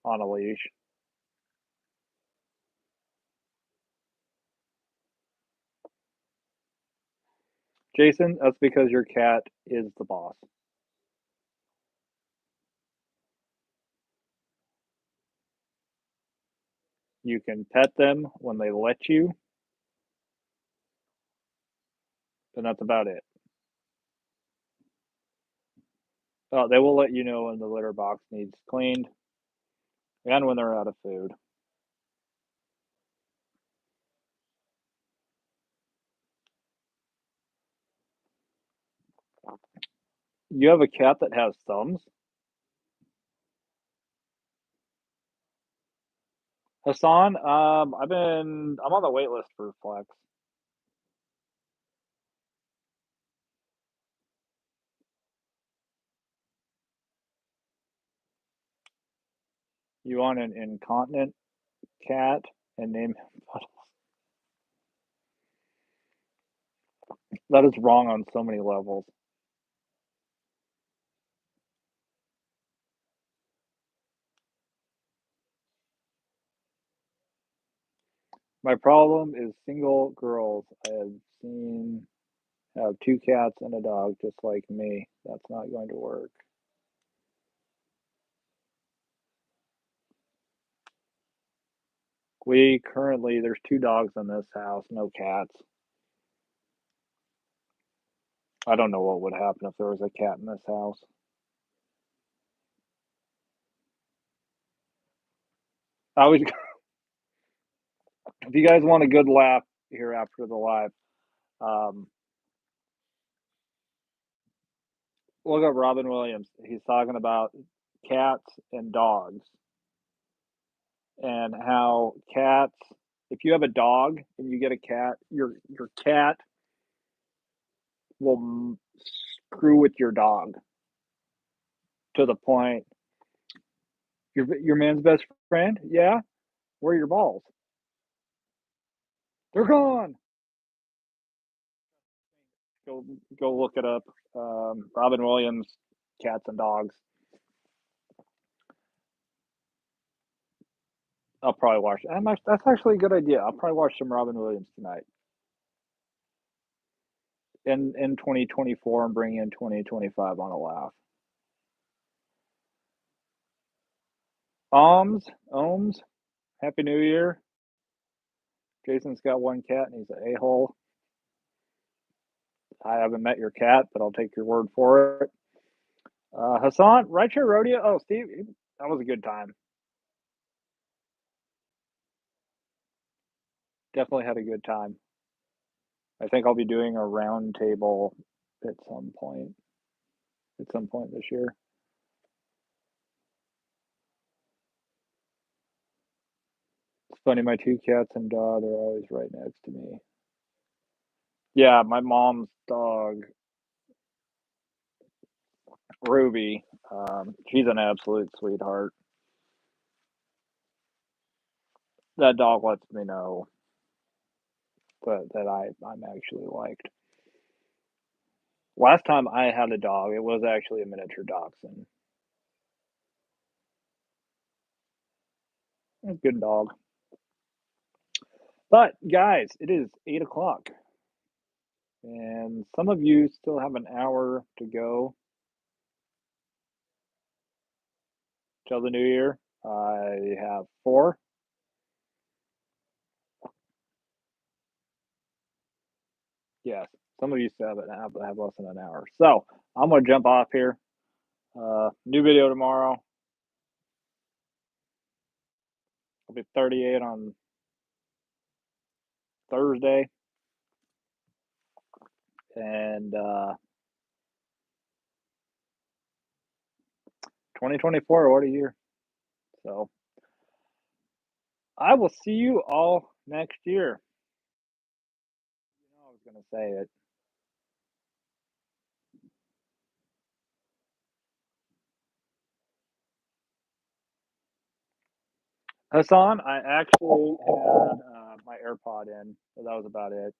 on a leash. Jason, that's because your cat is the boss. You can pet them when they let you, and that's about it. They will let you know when the litter box needs cleaned and when they're out of food. You have a cat that has thumbs? Hassan, I'm on the wait list for Flex. You want an incontinent cat and name him Puddles? That is wrong on so many levels. My problem is single girls I have seen have two cats and a dog just like me. That's not going to work. There's two dogs in this house, no cats. I don't know what would happen if there was a cat in this house. I was, if you guys want a good laugh here after the live, um, look up Robin Williams. He's talking about cats and dogs and how cats, if you have a dog and you get a cat, your cat will screw with your dog to the point. Your man's best friend, yeah. Where are your balls? They're gone. Go go look it up. Robin Williams, cats and dogs. I'll probably watch. That's actually a good idea. I'll probably watch some Robin Williams tonight. In 2024 and bring in 2025 on a laugh. Ohms, Happy New Year. Jason's got one cat and he's an a-hole. I haven't met your cat, but I'll take your word for it. Hassan, Rideshare Rodeo. Oh, Steve, that was a good time. Definitely had a good time. I think I'll be doing a round table at some point. At some point this year. It's funny, my two cats and dog, they're always right next to me. Yeah, my mom's dog, Ruby, she's an absolute sweetheart. That dog lets me know I'm actually liked. Last time I had a dog, it was actually a miniature dachshund. A good dog. But guys, it is 8 o'clock, and some of you still have an hour to go till the new year. I have four. Yes, some of you still have less than an hour. So I'm gonna jump off here. New video tomorrow. I'll be 38 on Thursday. And 2024, what a year. So I will see you all next year. I was going to say it. Hassan, I actually had my AirPod in, so that was about it.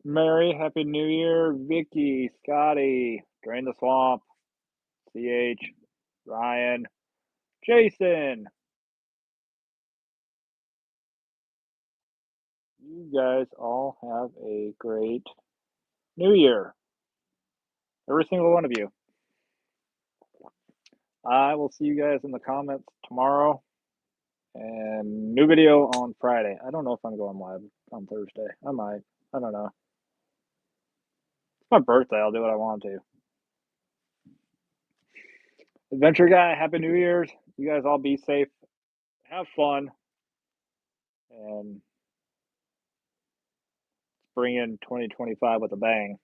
Mary, Happy New Year. Vicky, Scotty, Drain the Swamp, CH, Ryan, Jason. You guys all have a great New Year. Every single one of you. I will see you guys in the comments tomorrow and new video on Friday. I don't know if I'm going live on Thursday. I might. I don't know. It's my birthday. I'll do what I want to. Adventure Guy, Happy New Year's. You guys all be safe. Have fun. And bring in 2025 with a bang.